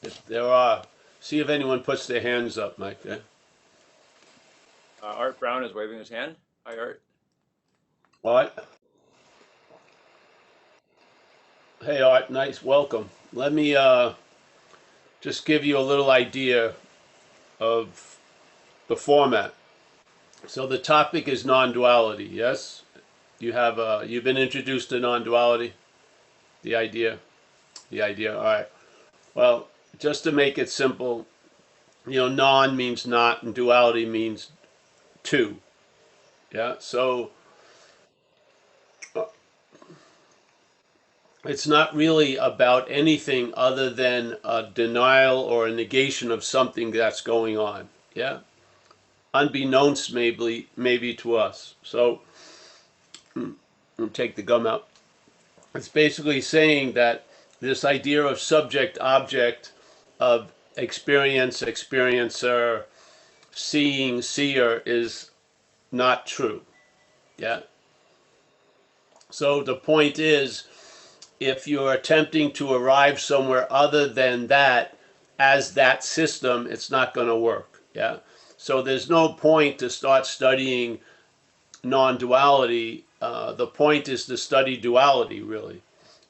If there are, see if anyone puts their hands up, Mike. Yeah? Art Brown is waving his hand. Hi, Art. Art? Hey, Art, nice, welcome. Let me just give you a little idea of the format. So the topic is non-duality, yes? You have, you've been introduced to non-duality? The idea? All right. Well, just to make it simple, you know, non means not and duality means two. Yeah, so it's not really about anything other than a denial or a negation of something that's going on. Yeah, unbeknownst maybe to us. So I'll take the gum out. It's basically saying that this idea of subject object, of experience experiencer, seeing seer is not true. Yeah. So the point is, if you're attempting to arrive somewhere other than that as that system, it's not going to work. Yeah. So there's no point to start studying non-duality. The point is to study duality, really,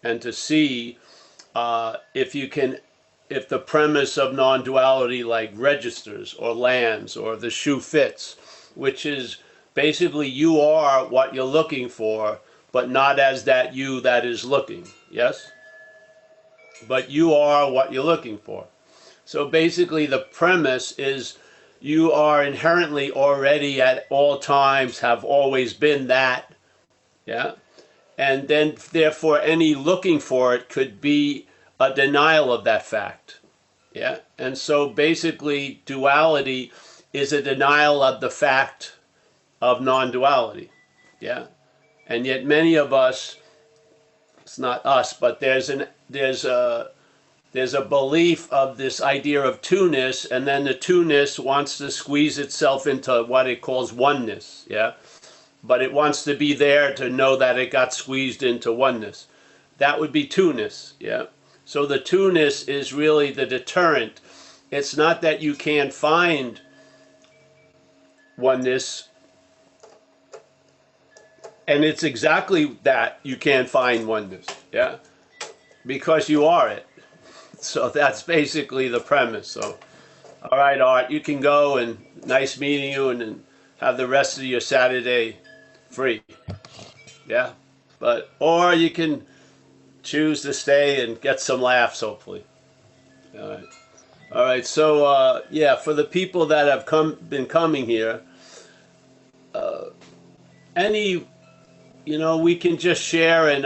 and to see if you can, if the premise of non-duality like registers or lands or the shoe fits, which is basically you are what you're looking for, but not as that you that is looking. Yes? But you are what you're looking for. So basically the premise is you are inherently already at all times have always been that. Yeah? And then therefore any looking for it could be a denial of that fact. Yeah? And so basically duality is a denial of the fact of non-duality. Yeah? And yet many of us, it's not us, but there's a belief of this idea of two-ness, and then the two-ness wants to squeeze itself into what it calls oneness. Yeah? But it wants to be there to know that it got squeezed into oneness. That would be two-ness. Yeah? So the two-ness is really the deterrent. It's not that you can't find oneness, and it's exactly that you can't find oneness. Yeah? Because you are it. So that's basically the premise. So, all right, Art, you can go, and nice meeting you, and have the rest of your Saturday free. Yeah? But, or you can choose to stay and get some laughs, hopefully. All right. All right, so yeah, for the people that have been coming here, we can just share and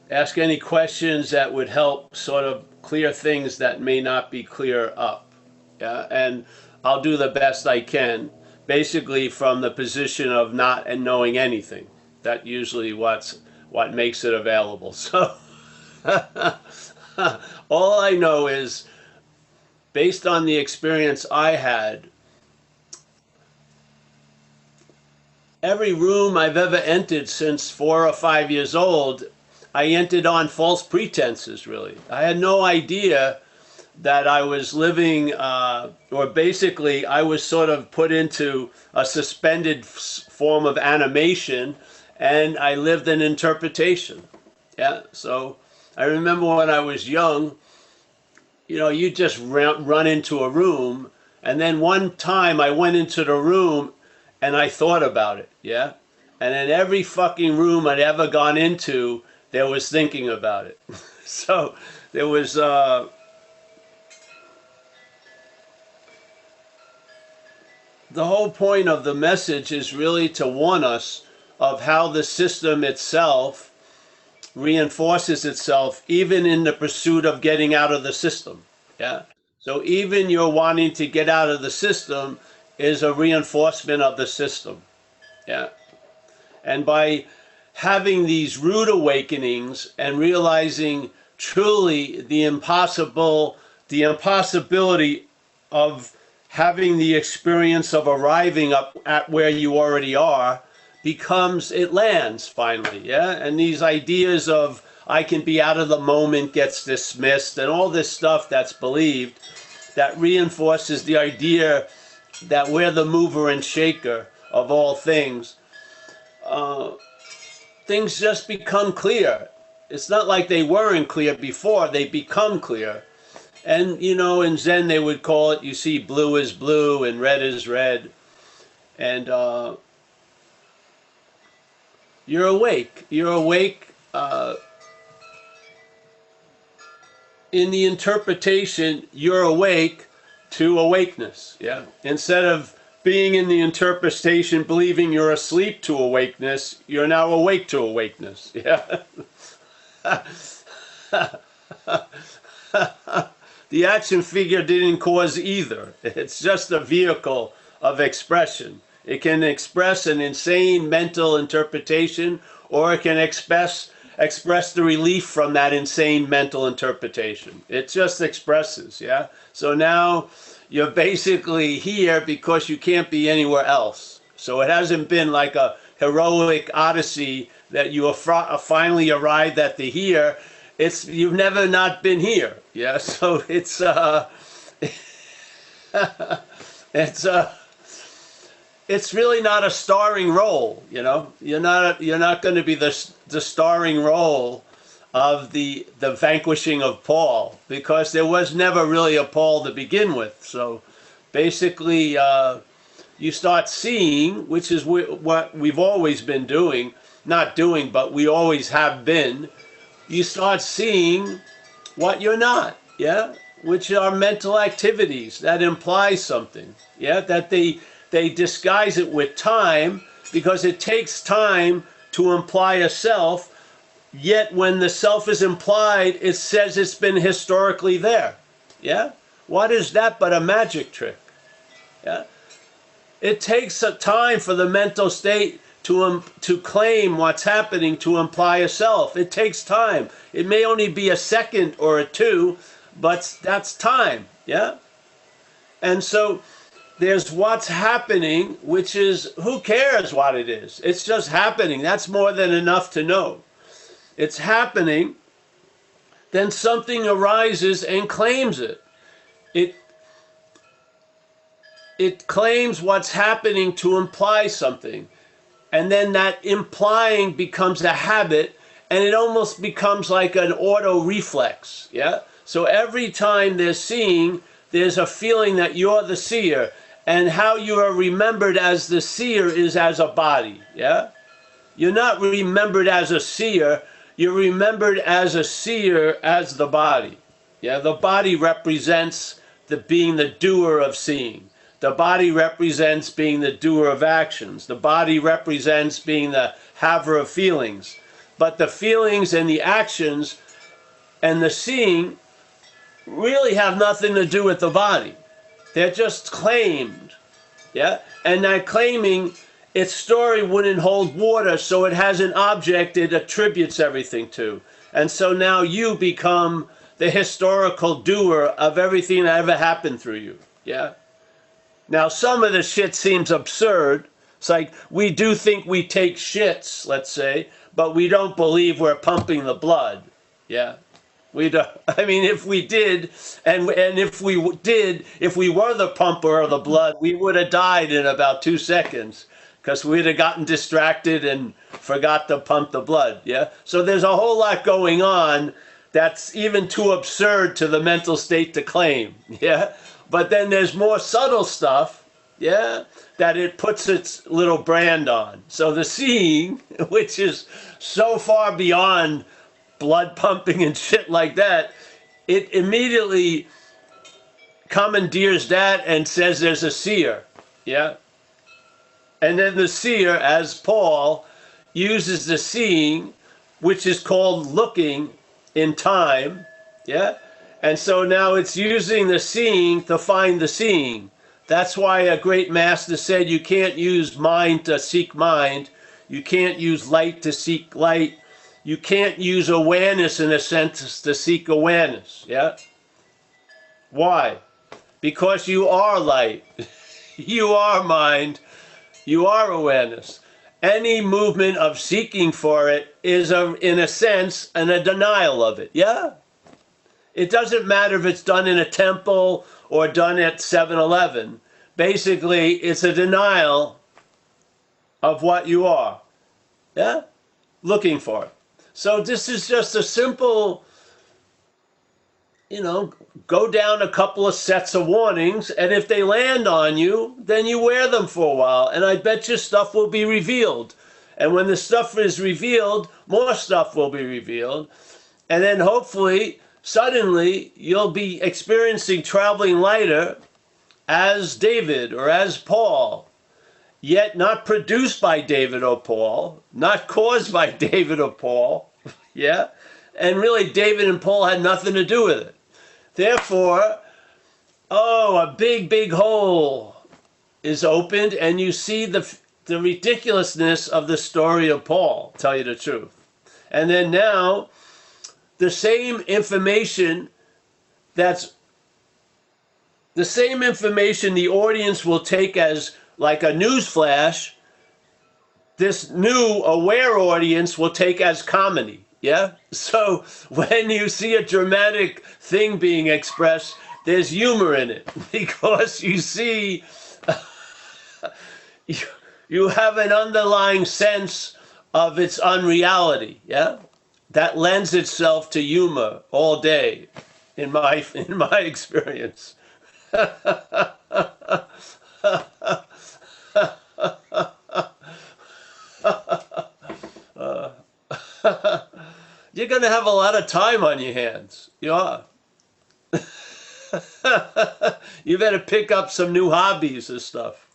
ask any questions that would help sort of clear things that may not be clear up. Yeah, and I'll do the best I can, basically from the position of not and knowing anything. That's usually what makes it available. So all I know is, based on the experience I had, every room I've ever entered since 4 or 5 years old, I entered on false pretenses, really. I had no idea that I was living, or basically I was sort of put into a suspended form of animation, and I lived in interpretation. Yeah, so I remember when I was young, you just run into a room, and then one time I went into the room and I thought about it, yeah? And in every fucking room I'd ever gone into, there was thinking about it. So there was, the whole point of the message is really to warn us of how the system itself reinforces itself even in the pursuit of getting out of the system. Yeah. So even your wanting to get out of the system is a reinforcement of the system. Yeah. And by having these rude awakenings and realizing truly the impossibility of having the experience of arriving up at where you already are, it lands finally, yeah? And these ideas of I can be out of the moment gets dismissed, and all this stuff that's believed that reinforces the idea that we're the mover and shaker of all things. Things just become clear. It's not like they weren't clear before, they become clear. And, you know, in Zen they would call it, you see blue is blue and red is red. And you're awake. You're awake in the interpretation, you're awake to awakeness. Yeah. Instead of being in the interpretation, believing you're asleep to awakeness, you're now awake to awakeness. Yeah. The action figure didn't cause either. It's just a vehicle of expression. It can express an insane mental interpretation, or it can express the relief from that insane mental interpretation. It just expresses, yeah? So now you're basically here because you can't be anywhere else. So it hasn't been like a heroic odyssey that you finally arrived at the here. You've never not been here, yeah? So it's really not a starring role, you know. You're not going to be the starring role of the vanquishing of Paul, because there was never really a Paul to begin with. So basically, you start seeing, which is what we've always been doing, not doing, but we always have been. You start seeing what you're not, yeah, which are mental activities that imply something, yeah, that they disguise it with time, because it takes time to imply a self, yet when the self is implied, it says it's been historically there. Yeah? What is that but a magic trick? Yeah? It takes a time for the mental state to claim what's happening, to imply a self. It takes time. It may only be a second or a two, but that's time. Yeah? And so there's what's happening, which is, who cares what it is? It's just happening. That's more than enough to know. It's happening. Then something arises and claims it. It claims what's happening to imply something. And then that implying becomes a habit, and it almost becomes like an auto reflex. Yeah? So every time they're seeing, there's a feeling that you're the seer. And how you are remembered as the seer is as a body, yeah? You're not remembered as a seer, you're remembered as a seer as the body. Yeah, the body represents being the doer of seeing. The body represents being the doer of actions. The body represents being the haver of feelings. But the feelings and the actions and the seeing really have nothing to do with the body. They're just claimed, yeah? And that claiming, its story wouldn't hold water, so it has an object it attributes everything to. And so now you become the historical doer of everything that ever happened through you, yeah? Now, some of the shit seems absurd. It's like, we do think we take shits, let's say, but we don't believe we're pumping the blood, yeah? We don't. I mean, if we did, and if we were the pumper of the blood, we would have died in about 2 seconds, because we'd have gotten distracted and forgot to pump the blood. Yeah. So there's a whole lot going on that's even too absurd to the mental state to claim. Yeah. But then there's more subtle stuff. Yeah. That it puts its little brand on. So the seeing, which is so far beyond blood pumping and shit like that, it immediately commandeers that and says there's a seer, yeah? And then the seer, as Paul, uses the seeing, which is called looking in time, yeah? And so now it's using the seeing to find the seeing. That's why a great master said you can't use mind to seek mind, you can't use light to seek light, you can't use awareness in a sense to seek awareness, yeah? Why? Because you are light, you are mind, you are awareness. any movement of seeking for it is, in a sense, a denial of it. Yeah? It doesn't matter if it's done in a temple or done at 7-Eleven. Basically, it's a denial of what you are. Yeah? Looking for it. So this is just a simple, go down a couple of sets of warnings, and if they land on you, then you wear them for a while, and I bet you stuff will be revealed. And when the stuff is revealed, more stuff will be revealed. And then hopefully, suddenly, you'll be experiencing traveling lighter as David or as Paul, yet not produced by David or Paul, not caused by David or Paul. Yeah? And really, David and Paul had nothing to do with it. Therefore, a big, big hole is opened, and you see the ridiculousness of the story of Paul, tell you the truth. And then now, the same information the audience will take as like a news flash, this new aware audience will take as comedy. Yeah? So when you see a dramatic thing being expressed, there's humor in it because you see, you have an underlying sense of its unreality. Yeah? That lends itself to humor all day in my experience. You're going to have a lot of time on your hands. You are. You better pick up some new hobbies and stuff.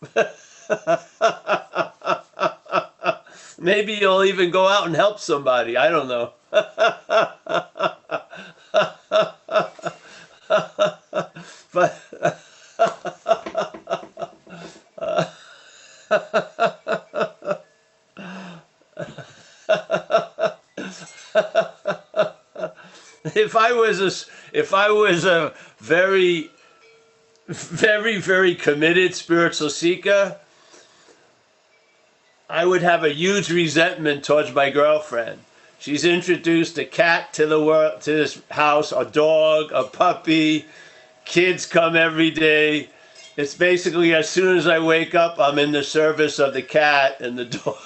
Maybe you'll even go out and help somebody. I don't know. But if I was a very, very, very committed spiritual seeker, I would have a huge resentment towards my girlfriend. She's introduced a cat to the world, to this house, a dog, a puppy, kids come every day. It's basically as soon as I wake up, I'm in the service of the cat and the dog.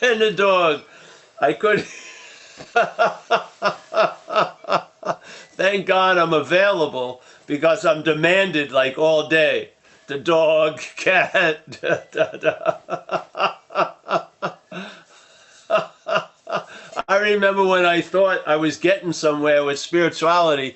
And the dog. I could. Thank God I'm available because I'm demanded like all day. The dog, cat. I remember when I thought I was getting somewhere with spirituality,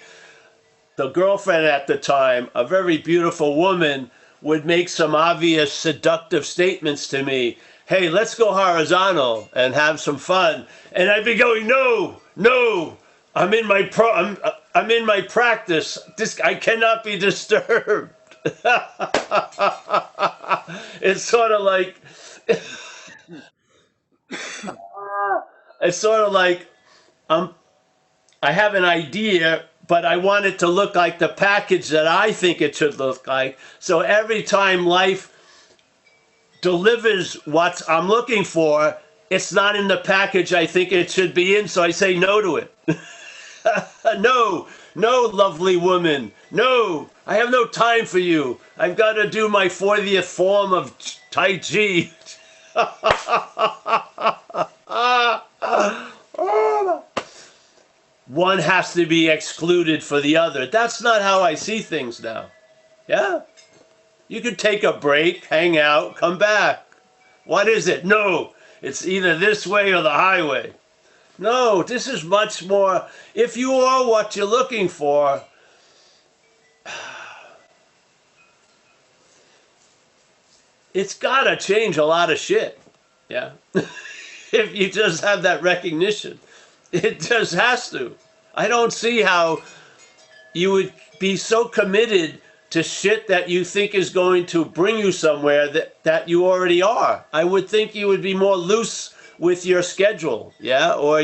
the girlfriend at the time, a very beautiful woman, would make some obvious seductive statements to me. Hey, let's go horizontal and have some fun. And I'd be going, no, I'm in my practice. I cannot be disturbed. It's sort of like I have an idea, but I want it to look like the package that I think it should look like. So every time life delivers what I'm looking for, it's not in the package I think it should be in, so I say no to it. No, lovely woman. No, I have no time for you. I've got to do my 40th form of Tai Chi. One has to be excluded for the other. That's not how I see things now. Yeah? You could take a break, hang out, come back. What is it? No, it's either this way or the highway. No, this is much more. If you are what you're looking for, it's got to change a lot of shit. Yeah? If you just have that recognition. It just has to. I don't see how you would be so committed to shit that you think is going to bring you somewhere that you already are. I would think you would be more loose with your schedule, yeah? Or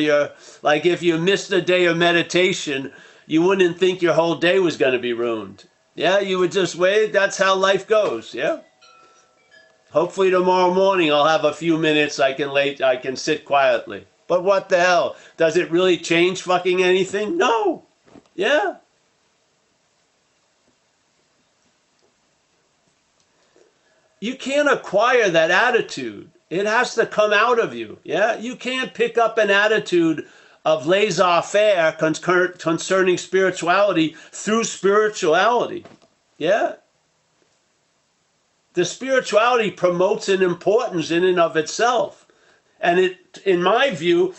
like if you missed a day of meditation, you wouldn't think your whole day was going to be ruined. Yeah, you would just wait. That's how life goes, yeah? Hopefully tomorrow morning I'll have a few minutes I can sit quietly. But what the hell? Does it really change fucking anything? No. Yeah. You can't acquire that attitude. It has to come out of you. Yeah. You can't pick up an attitude of laissez-faire concerning spirituality through spirituality. Yeah. The spirituality promotes an importance in and of itself. And in my view,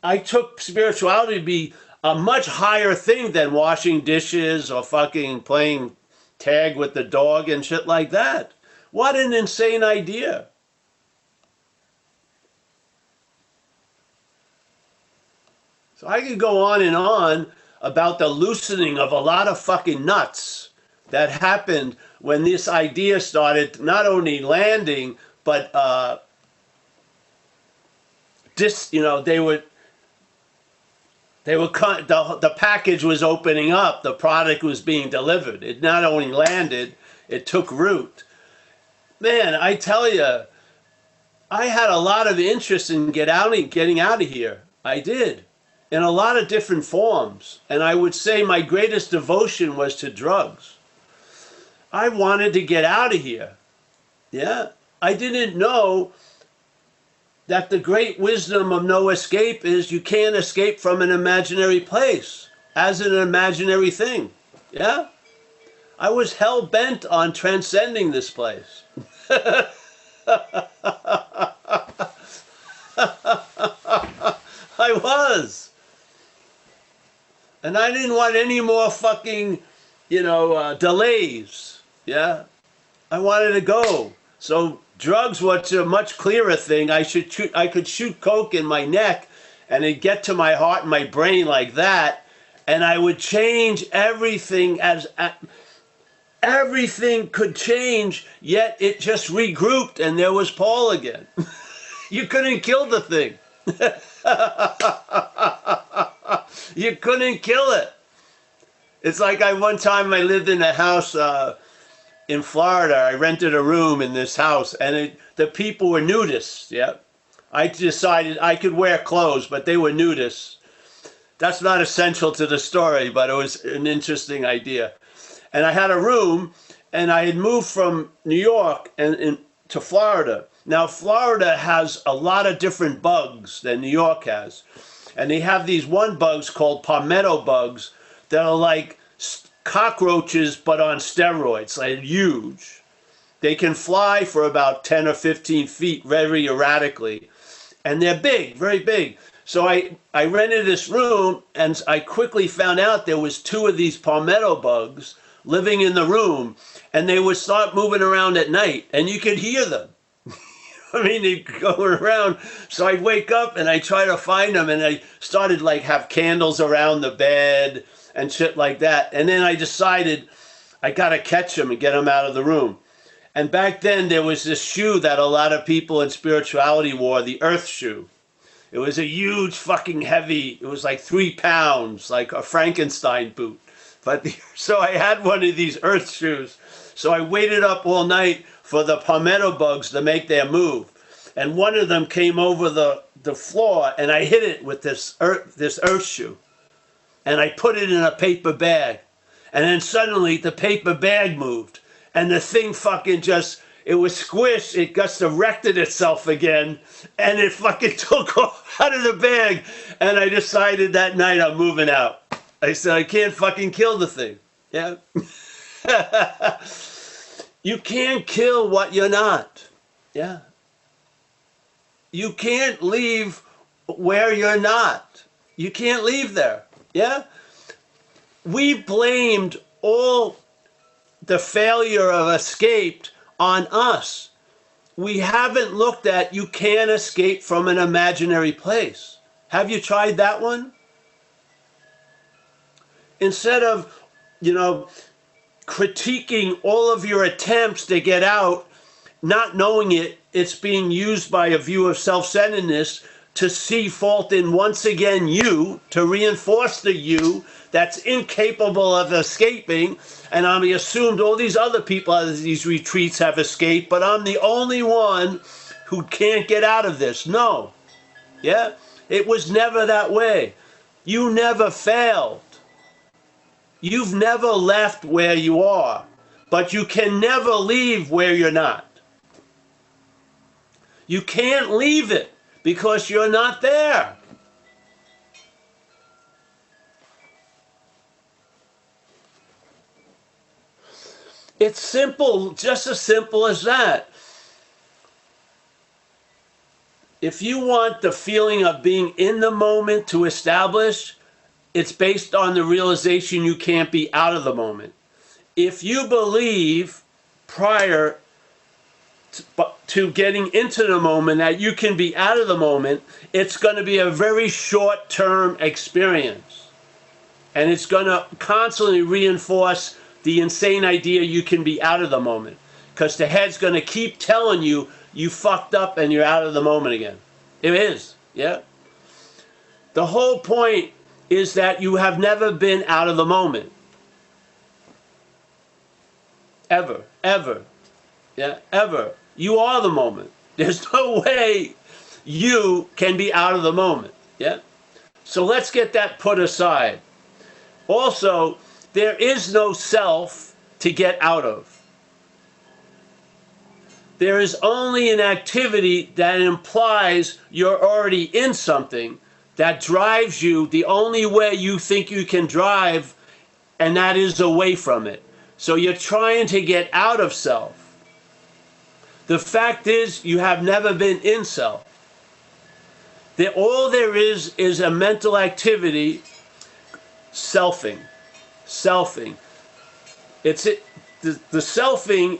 I took spirituality to be a much higher thing than washing dishes or fucking playing tag with the dog and shit like that. What an insane idea. So I could go on and on about the loosening of a lot of fucking nuts that happened when this idea started not only landing, but the package was opening up, the product was being delivered. It not only landed, it took root. Man, I tell you, I had a lot of interest in getting out of here. I did, in a lot of different forms. And I would say my greatest devotion was to drugs. I wanted to get out of here. Yeah. I didn't know that the great wisdom of no escape is you can't escape from an imaginary place as an imaginary thing. Yeah. I was hell bent on transcending this place. I was. And I didn't want any more fucking, delays. Yeah. I wanted to go. So drugs was a much clearer thing. I could shoot coke in my neck and it'd get to my heart and my brain like that. And I would change everything everything could change, yet it just regrouped and there was Paul again. You couldn't kill the thing. You couldn't kill it. It's like one time I lived in a house in Florida. I rented a room in this house and the people were nudists. Yeah. I decided I could wear clothes, but they were nudists. That's not essential to the story, but it was an interesting idea. And I had a room, and I had moved from New York to Florida. Now, Florida has a lot of different bugs than New York has. And they have these bugs called palmetto bugs that are like cockroaches, but on steroids, like huge. They can fly for about 10 or 15 feet very erratically. And they're big, very big. So I rented this room, and I quickly found out there was 2 of these palmetto bugs living in the room, and they would start moving around at night, and you could hear them. I mean, they'd go around. So I'd wake up and I'd try to find them, and I started have candles around the bed and shit like that. And then I decided I got to catch them and get them out of the room. And back then there was this shoe that a lot of people in spirituality wore, the earth shoe. It was a huge fucking heavy, it was like 3 pounds, like a Frankenstein boot. So I had one of these earth shoes. So I waited up all night for the palmetto bugs to make their move. And one of them came over the floor, and I hit it with this earth shoe. And I put it in a paper bag. And then suddenly the paper bag moved. And the thing fucking it was squished. It just erected itself again. And it fucking took off out of the bag. And I decided that night I'm moving out. I said, I can't fucking kill the thing. Yeah. You can't kill what you're not. Yeah. You can't leave where you're not. You can't leave there. Yeah. We blamed all the failure of escape on us. We haven't looked at you can't escape from an imaginary place. Have you tried that one? Instead of, critiquing all of your attempts to get out, not knowing it's being used by a view of self-centeredness to see fault in, once again, you, to reinforce the you that's incapable of escaping. And I'm assumed all these other people at these retreats have escaped, but I'm the only one who can't get out of this. No. Yeah? It was never that way. You never failed. You've never left where you are, but you can never leave where you're not. You can't leave it because you're not there. It's simple, just as simple as that. If you want the feeling of being in the moment to establish, it's based on the realization you can't be out of the moment. If you believe prior to getting into the moment that you can be out of the moment, it's going to be a very short-term experience. And it's going to constantly reinforce the insane idea you can be out of the moment. Because the head's going to keep telling you, you fucked up and you're out of the moment again. It is, yeah? The whole point is that you have never been out of the moment. Ever, ever, yeah, ever. You are the moment. There's no way you can be out of the moment, yeah? So let's get that put aside. Also, there is no self to get out of. There is only an activity that implies you're already in something that drives you the only way you think you can drive, and that is away from it. So you're trying to get out of self. The fact is, you have never been in self. All there is a mental activity, selfing. Selfing. The selfing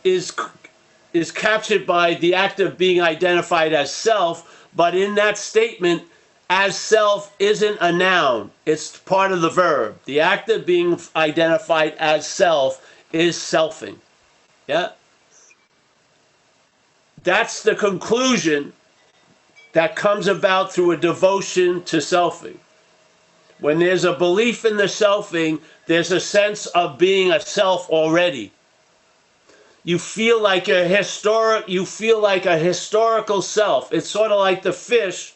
is captured by the act of being identified as self, but in that statement, as self isn't a noun. It's part of the verb. The act of being identified as self is selfing. Yeah? That's the conclusion that comes about through a devotion to selfing. When there's a belief in the selfing, there's a sense of being a self already. You feel like a historical self. It's sort of like the fish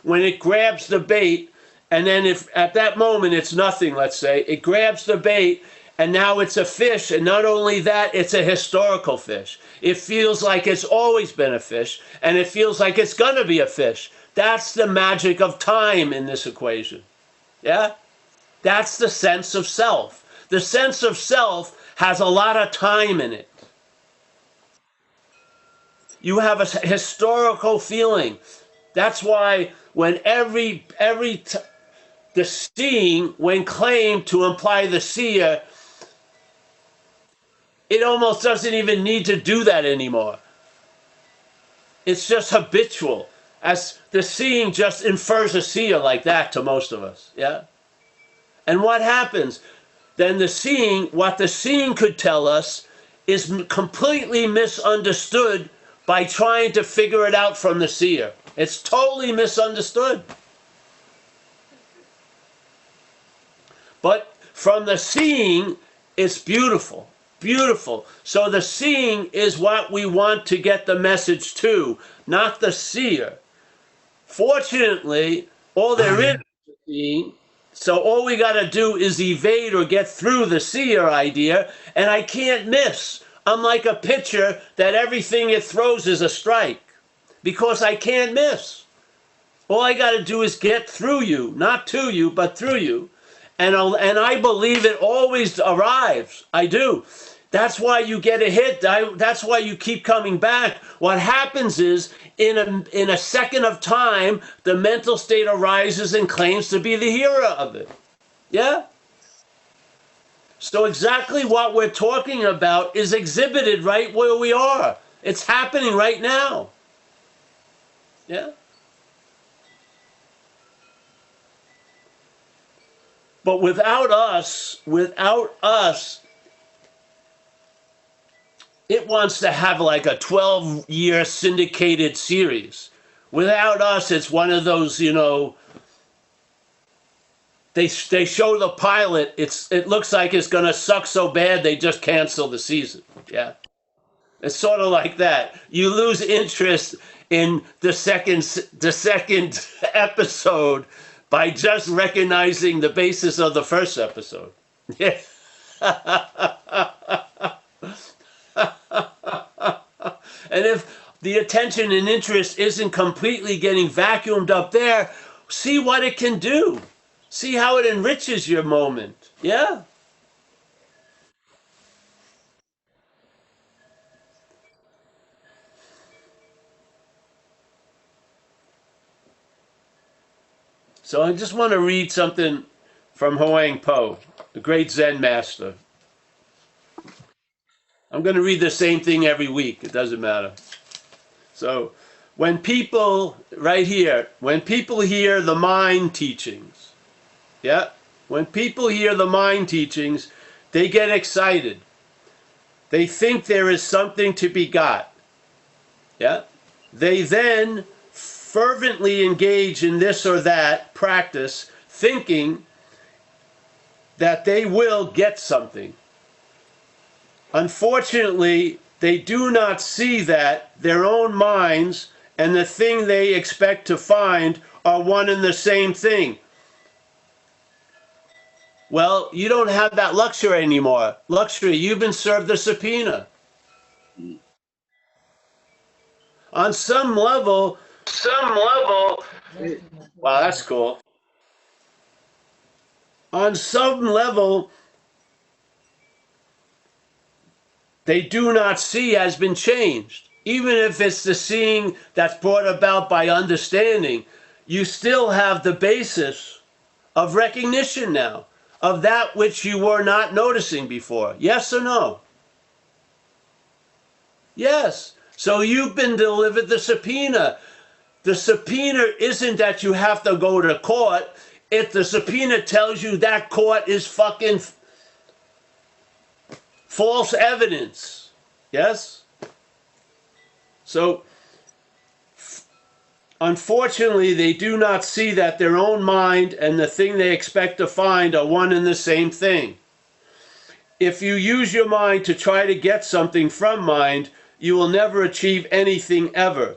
when it grabs the bait, and then if at that moment it's nothing, let's say, it grabs the bait, and now it's a fish, and not only that, it's a historical fish. It feels like it's always been a fish, and it feels like it's gonna be a fish. That's the magic of time in this equation. Yeah? That's the sense of self. The sense of self has a lot of time in it. You have a historical feeling. That's why when the seeing, when claimed to imply the seer, it almost doesn't even need to do that anymore. It's just habitual. As the seeing just infers a seer like that to most of us, yeah? And what happens? Then what the seeing could tell us is completely misunderstood by trying to figure it out from the seer. It's totally misunderstood. But from the seeing, it's beautiful. Beautiful. So the seeing is what we want to get the message to, not the seer. Fortunately, all there is seeing, so all we got to do is evade or get through the seer idea, and I can't miss. I'm like a pitcher that everything it throws is a strike, because I can't miss. All I got to do is get through you, not to you, but through you. And I believe it always arrives. I do. That's why you get a hit. That's why you keep coming back. What happens is, in a second of time, the mental state arises and claims to be the hero of it. Yeah? So exactly what we're talking about is exhibited right where we are. It's happening right now. Yeah? But without us, it wants to have like a 12-year syndicated series Without us, it's one of those, they show the pilot, it looks like it's going to suck so bad they just cancel the season. Yeah. It's sort of like that. You lose interest in the second episode by just recognizing the basis of the first episode. Yeah. And if the attention and interest isn't completely getting vacuumed up there, see what it can do. See how it enriches your moment. Yeah? So I just want to read something from Huang Po, the great Zen master. I'm going to read the same thing every week. It doesn't matter. So when people, right here, when people hear the mind teachings, yeah? When people hear the mind teachings, they get excited. They think there is something to be got. Yeah? They then fervently engage in this or that practice, thinking that they will get something. Unfortunately, they do not see that their own minds and the thing they expect to find are one and the same thing. Well, you don't have that luxury anymore. Luxury, you've been served a subpoena. On some level, wow, that's cool. On some level, they do not see has been changed. Even if it's the seeing that's brought about by understanding, you still have the basis of recognition now, of that which you were not noticing before. Yes or no? Yes. So you've been delivered the subpoena. The subpoena isn't that you have to go to court. If the subpoena tells you that court is fucking false evidence. Yes? So, unfortunately, they do not see that their own mind and the thing they expect to find are one and the same thing. If you use your mind to try to get something from mind, you will never achieve anything ever,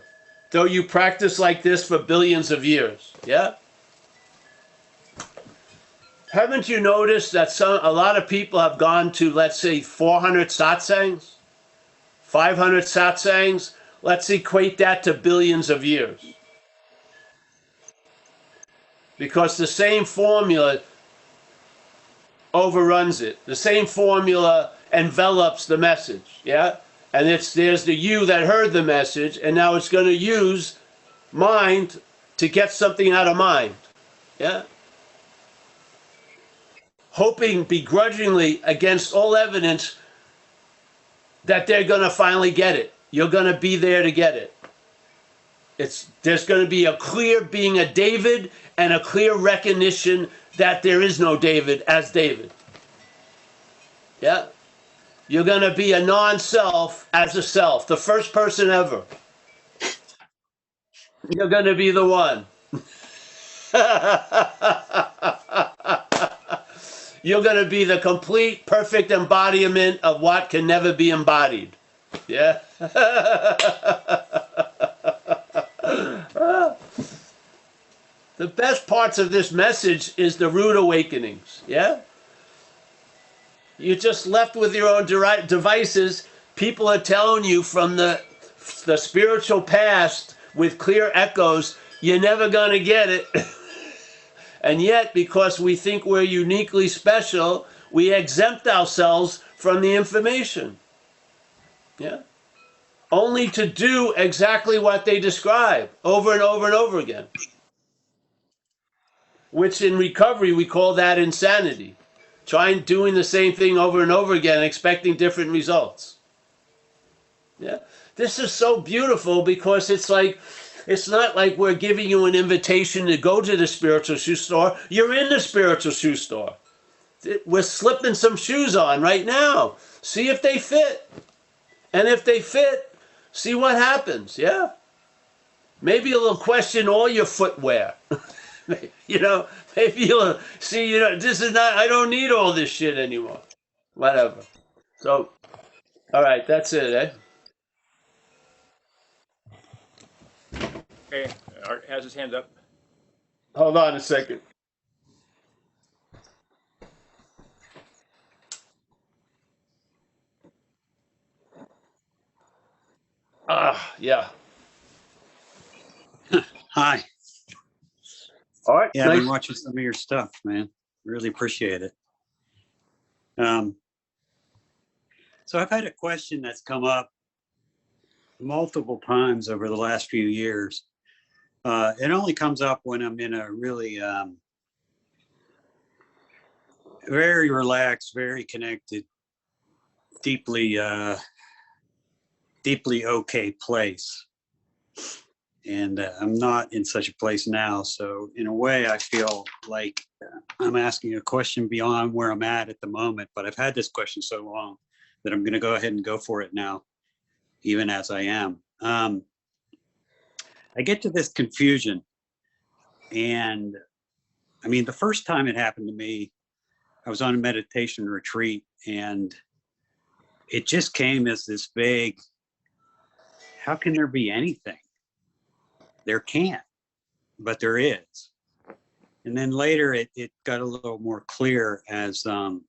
though you practice like this for billions of years. Yeah? Haven't you noticed that a lot of people have gone to, let's say, 400 satsangs, 500 satsangs? Let's equate that to billions of years. Because the same formula overruns it. The same formula envelops the message. Yeah? And there's the you that heard the message, and now it's going to use mind to get something out of mind. Yeah? Hoping begrudgingly against all evidence that they're going to finally get it. You're going to be there to get it. There's going to be a clear being a David and a clear recognition that there is no David as David. Yeah? You're going to be a non-self as a self, the first person ever. You're going to be the one. You're going to be the complete, perfect embodiment of what can never be embodied. Yeah? The best parts of this message is the rude awakenings. Yeah? You're just left with your own devices. People are telling you from the spiritual past with clear echoes, you're never going to get it. And yet, because we think we're uniquely special, we exempt ourselves from the information. Yeah? Only to do exactly what they describe over and over and over again. Which in recovery, we call that insanity. Doing the same thing over and over again, expecting different results. Yeah? This is so beautiful because it's not like we're giving you an invitation to go to the spiritual shoe store. You're in the spiritual shoe store. We're slipping some shoes on right now. See if they fit. And if they fit, see what happens. Yeah? Maybe you'll question all your footwear. You know, maybe you'll see, this is not, I don't need all this shit anymore. Whatever. So, all right, that's it, eh? Okay, Art has his hand up. Hold on a second. Yeah. Hi. All right, Yeah, I've nice. been watching some of your stuff, man. Really appreciate it. Um, so I've had a question that's come up multiple times over the last few years. It only comes up when I'm in a really very relaxed, very connected, deeply, deeply okay place. And I'm not in such a place now. So in a way, I feel like I'm asking a question beyond where I'm at the moment. But I've had this question so long that I'm going to go ahead and go for it now, even as I am. I get to this confusion. And I mean, the first time it happened to me, I was on a meditation retreat, and it just came as this vague, how can there be anything? There can't, but there is. And then later it got a little more clear as, well,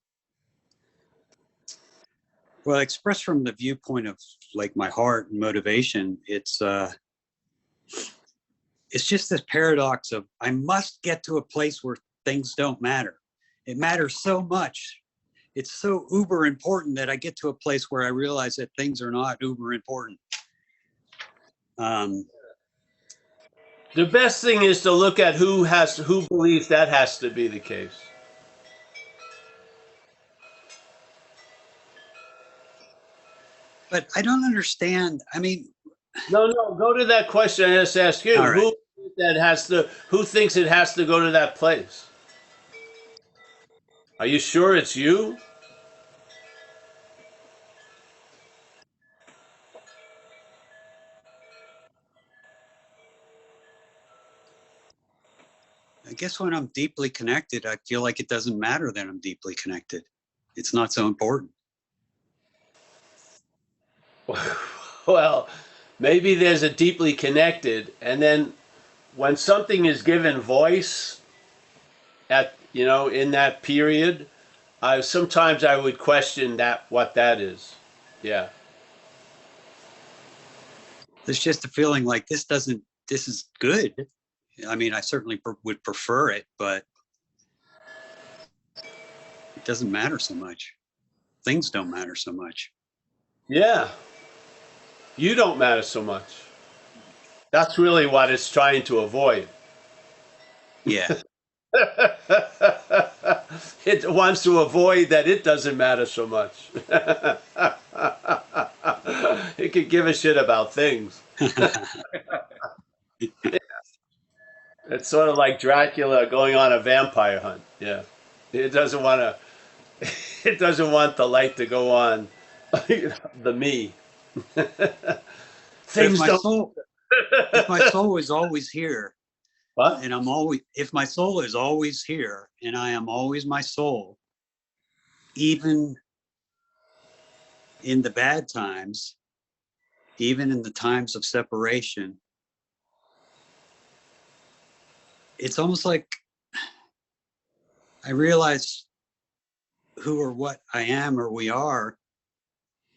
expressed from the viewpoint of like my heart and motivation. It's just this paradox of I must get to a place where things don't matter. It matters so much. It's so uber important that I get to a place where I realize that things are not uber important. The best thing is to look at who believes that has to be the case. But I don't understand. I mean, No, go to that question I just asked you. all right. Who thinks it has to go to that place? Are you sure it's you? I guess when I'm deeply connected, I feel like it doesn't matter that I'm deeply connected. It's not so important. Well, maybe there's a deeply connected, and then when something is given voice in that period, sometimes I would question what that is. Yeah. There's just a feeling like this is good. I mean, I certainly would prefer it, but it doesn't matter so much. Things don't matter so much. Yeah. You don't matter so much. That's really what it's trying to avoid. Yeah. It wants to avoid that it doesn't matter so much. It could give a shit about things. It's sort of like Dracula going on a vampire hunt. Yeah. It doesn't want to it doesn't want the light to go on the me. But Things don't if my soul is always here, What? and if my soul is always here and I am always my soul, even in the bad times, even in the times of separation, it's almost like I realize who or what I am or we are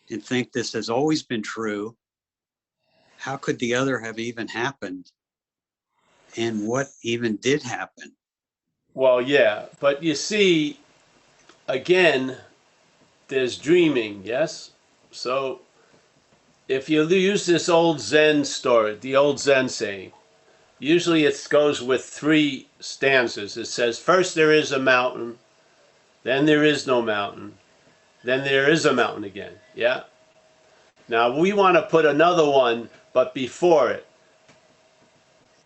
and think this has always been true. How could the other have even happened? And what even did happen? Well, yeah, but you see, again, there's dreaming, yes? So if you use this old Zen story, the old Zen saying, usually it goes with three stanzas. It says, first there is a mountain, then there is no mountain, then there is a mountain again, yeah? Now we want to put another one, but before it.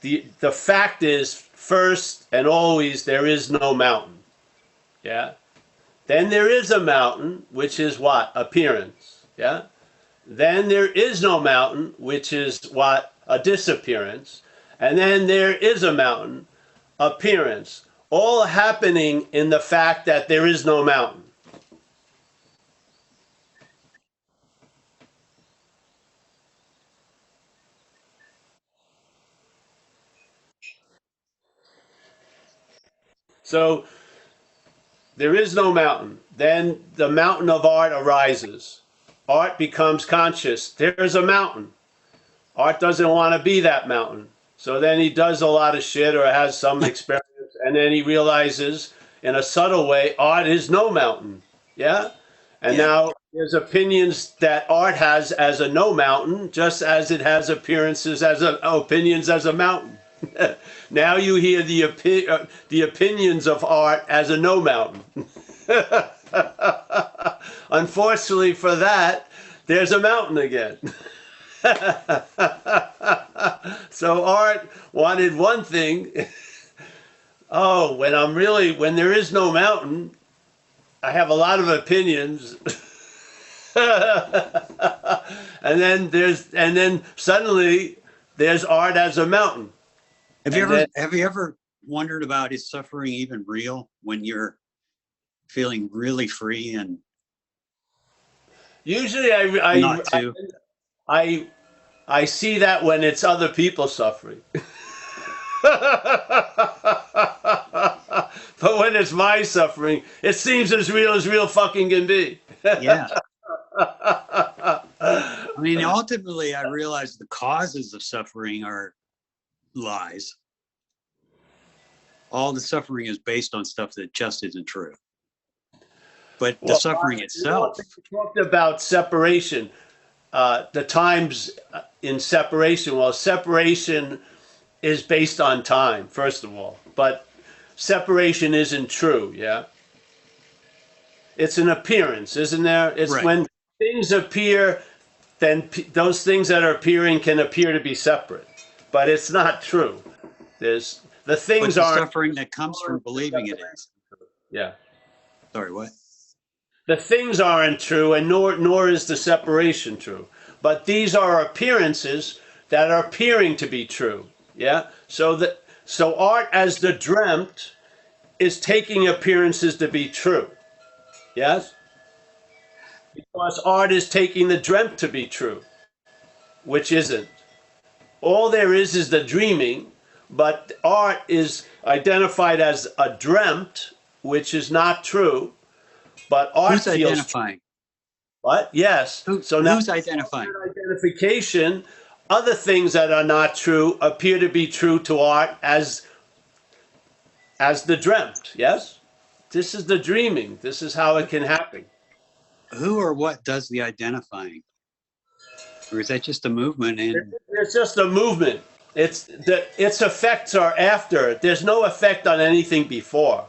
The fact is, first and always, there is no mountain, yeah? Then there is a mountain, which is what? Appearance, yeah? Then there is no mountain, which is what? a disappearance, and then there is a mountain, appearance, all happening in the fact that there is no mountain. So there is no mountain. Then the mountain of art arises. Art becomes conscious. There's a mountain. Art doesn't want to be that mountain. So then he does a lot of shit or has some experience, and then he realizes in a subtle way, art is no mountain. Yeah? And Yeah. now there's opinions that art has as a no mountain, just as it has appearances as opinions as a mountain. Now you hear the opinions of art as a no mountain. Unfortunately for that, there's a mountain again. So art wanted one thing. Oh, when there is no mountain, I have a lot of opinions. And then suddenly there's art as a mountain. Have you ever wondered about, is suffering even real when you're feeling really free and Usually not to? I see that when it's other people suffering. But when it's my suffering, it seems as real fucking can be. Yeah. I mean, ultimately, I realize the causes of suffering are lies. All the suffering is based on stuff that just isn't true. But the suffering itself. You talked about separation. The times in separation. Well, separation is based on time, first of all. But separation isn't true, yeah? It's an appearance, isn't there? It's Right. When things appear, then those things that are appearing can appear to be separate. But it's not true. There's the But things the aren't. suffering that comes from believing it is. Yeah. Sorry, what? The things aren't true, and nor is the separation true. But these are appearances that are appearing to be true. Yeah. So art as the dreamt is taking appearances to be true. Yes. Because art is taking the dreamt to be true, which isn't. All there is the dreaming, but art is identified as a dreamt, which is not true. But art Who's feels identifying? what? Yes. So now Who's identifying? identification, other things that are not true appear to be true to art as the dreamt. Yes? This is the dreaming. This is how it can happen. Who or what does the identifying? Or is that just a movement? And It's just a movement. Its effects are after. There's no effect on anything before.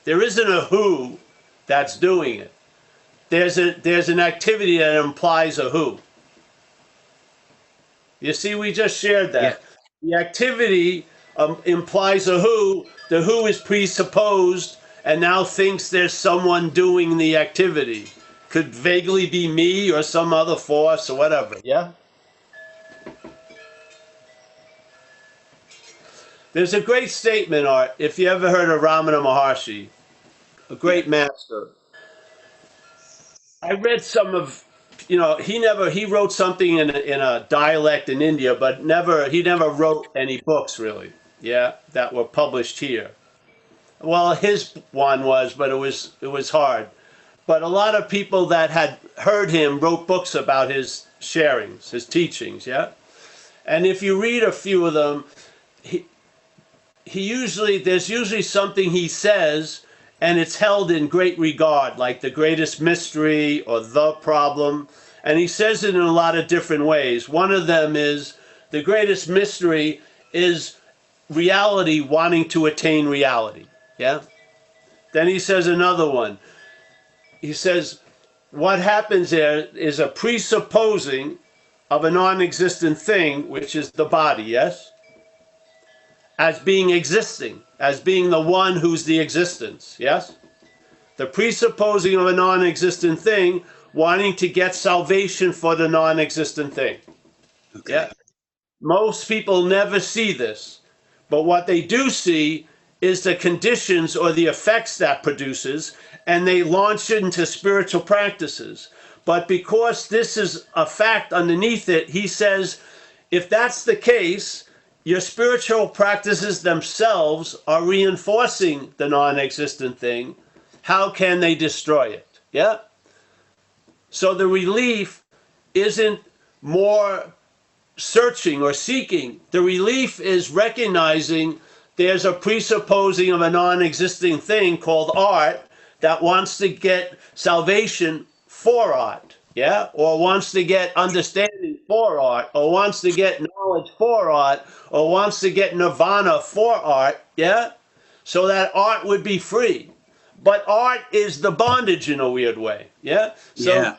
There isn't a who that's doing it. There's an activity that implies a who. You see, we just shared that. The activity implies a who. The who is presupposed and now thinks there's someone doing the activity. Could vaguely be me or some other force or whatever. Yeah? There's a great statement, Art, if you ever heard of Ramana Maharshi, a great master. I read some of, he wrote something in a dialect in India, but he never wrote any books really, yeah, that were published here. Well, his one was, but it was hard. But a lot of people that had heard him wrote books about his sharings, his teachings, yeah. And if you read a few of them, there's usually something he says and it's held in great regard, like the greatest mystery or the problem. And he says it in a lot of different ways. One of them is the greatest mystery is reality wanting to attain reality. Yeah? Then he says another one. He says, what happens there is a presupposing of a non-existent thing, which is the body, yes? As being existing, as being the one who's the existence, yes? The presupposing of a non-existent thing, wanting to get salvation for the non-existent thing. Okay. Yeah. Most people never see this, but what they do see is the conditions or the effects that produces, and they launch it into spiritual practices. But because this is a fact underneath it, he says, if that's the case, your spiritual practices themselves are reinforcing the non-existent thing. How can they destroy it? Yeah? So the relief isn't more searching or seeking. The relief is recognizing there's a presupposing of a non-existing thing called art that wants to get salvation for art, yeah, or wants to get understanding for art, or wants to get knowledge for art, or wants to get nirvana for art, yeah, so that art would be free. But art is the bondage in a weird way, yeah. Yeah.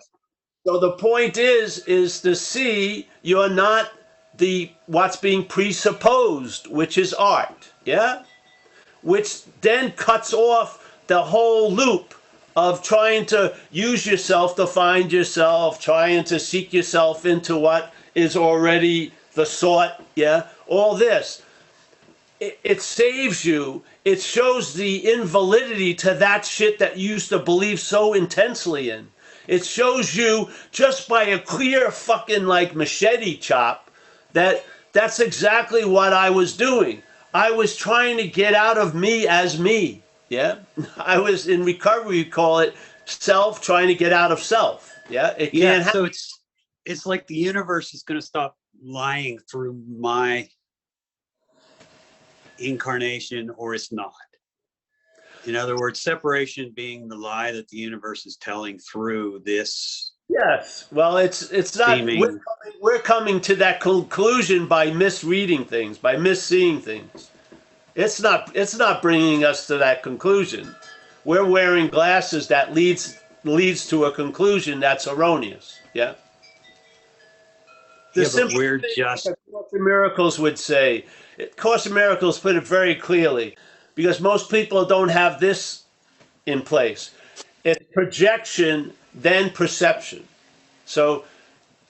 So the point is to see you're not the what's being presupposed, which is art, yeah? Which then cuts off the whole loop of trying to use yourself to find yourself, trying to seek yourself into what is already the sought, yeah? All this. It saves you. It shows the invalidity to that shit that you used to believe so intensely in. It shows you just by a clear fucking like machete chop that that's exactly what I was doing. I was trying to get out of me as me. Yeah. I was in recovery, you call it self trying to get out of self. Yeah. It Yeah. can't happen. So it's like the universe is going to stop lying through my incarnation, or it's not. In other words, separation being the lie that the universe is telling through this Yes. Well, it's not. seeming. We're coming to that conclusion by misreading things, by misseeing things. It's not bringing us to that conclusion. We're wearing glasses that leads to a conclusion that's erroneous. Yeah. The Yeah, but simple we're thing, like just. a Course in Miracles would say, Course in Miracles put it very clearly, because most people don't have this in place. It's projection, then perception. So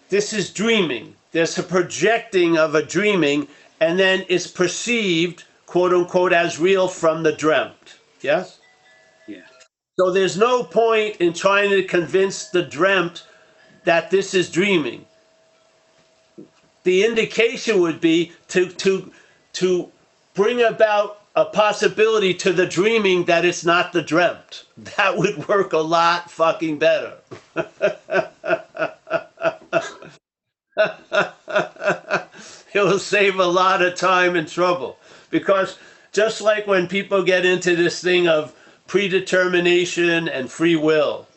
this is dreaming. There's a projecting of a dreaming, and then it's perceived, quote unquote, as real from the dreamt. Yes? Yeah. So there's no point in trying to convince the dreamt that this is dreaming. The indication would be to bring about a possibility to the dreaming that it's not the dreamt. That would work a lot fucking better. It will save a lot of time and trouble. Because just like when people get into this thing of predetermination and free will,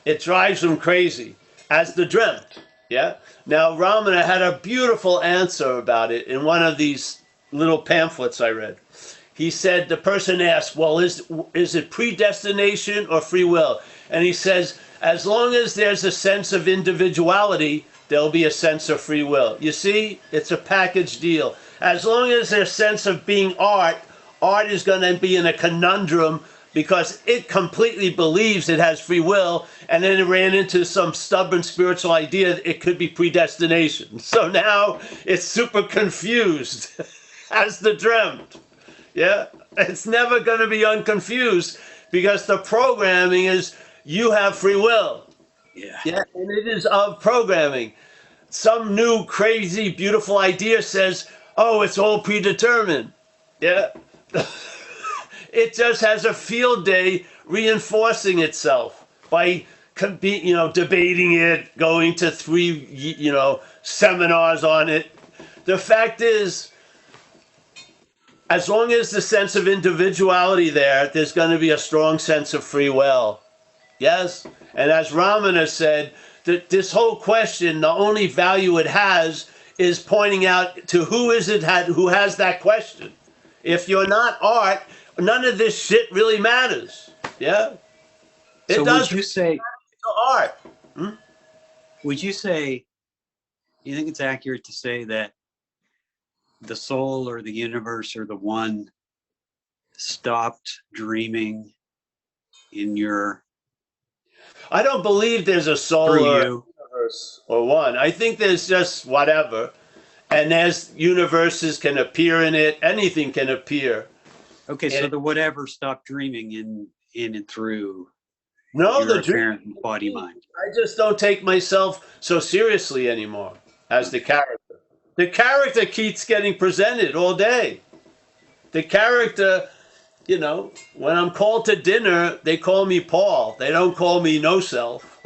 it drives them crazy, as the dreamt. Yeah? Now, Ramana had a beautiful answer about it in one of these little pamphlets I read. He said, the person asked, well, is it predestination or free will? And he says, as long as there's a sense of individuality, there'll be a sense of free will. You see, it's a package deal. As long as there's a sense of being art, art is going to be in a conundrum because it completely believes it has free will, and then it ran into some stubborn spiritual idea that it could be predestination. So now it's super confused as the dreamt. Yeah, it's never going to be unconfused because the programming is you have free will. Yeah. Yeah, and it is of programming. Some new crazy beautiful idea says, "Oh, it's all predetermined." Yeah. It just has a field day reinforcing itself by debating it, going to 3 seminars on it. The fact is, as long as the sense of individuality there's going to be a strong sense of free will. Yes? And as Ramana said, that this whole question, the only value it has is pointing out to who is it who has that question. If you're not art, none of this shit really matters. Yeah? It So does would you say, to art. would you say, you think it's accurate to say that the soul or the universe or the one stopped dreaming in your I don't believe there's a soul through or a you. universe or one. I think there's just whatever. And as universes can appear in it, anything can appear. Okay, so And the whatever stopped dreaming in and through no, your the dream, apparent body mind. I just don't take myself so seriously anymore as the Okay. character. The character keeps getting presented all day. The character, when I'm called to dinner, they call me Paul. They don't call me no self.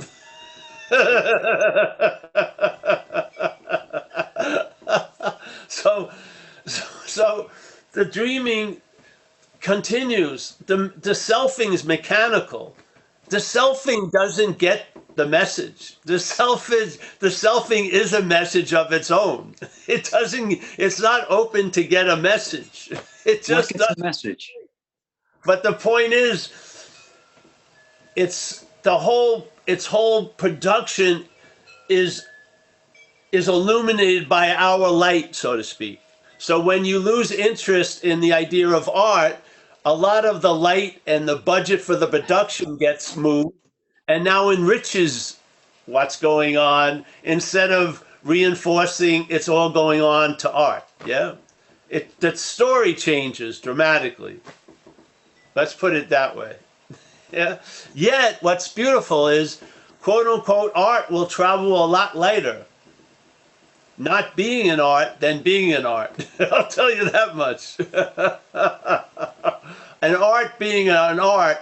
so, so the dreaming continues. The selfing is mechanical. The selfing doesn't get the message. The selfing is a message of its own. It doesn't. It's not open to get a message. It What just gets the does. message? But the point is, its whole production is is illuminated by our light, so to speak. So when you lose interest in the idea of art, a lot of the light and the budget for the production gets moved and now enriches what's going on instead of reinforcing it's all going on to art. Yeah. The story changes dramatically. Let's put it that way. Yeah. Yet what's beautiful is quote unquote art will travel a lot lighter not being an art than being an art. I'll tell you that much. An art being an art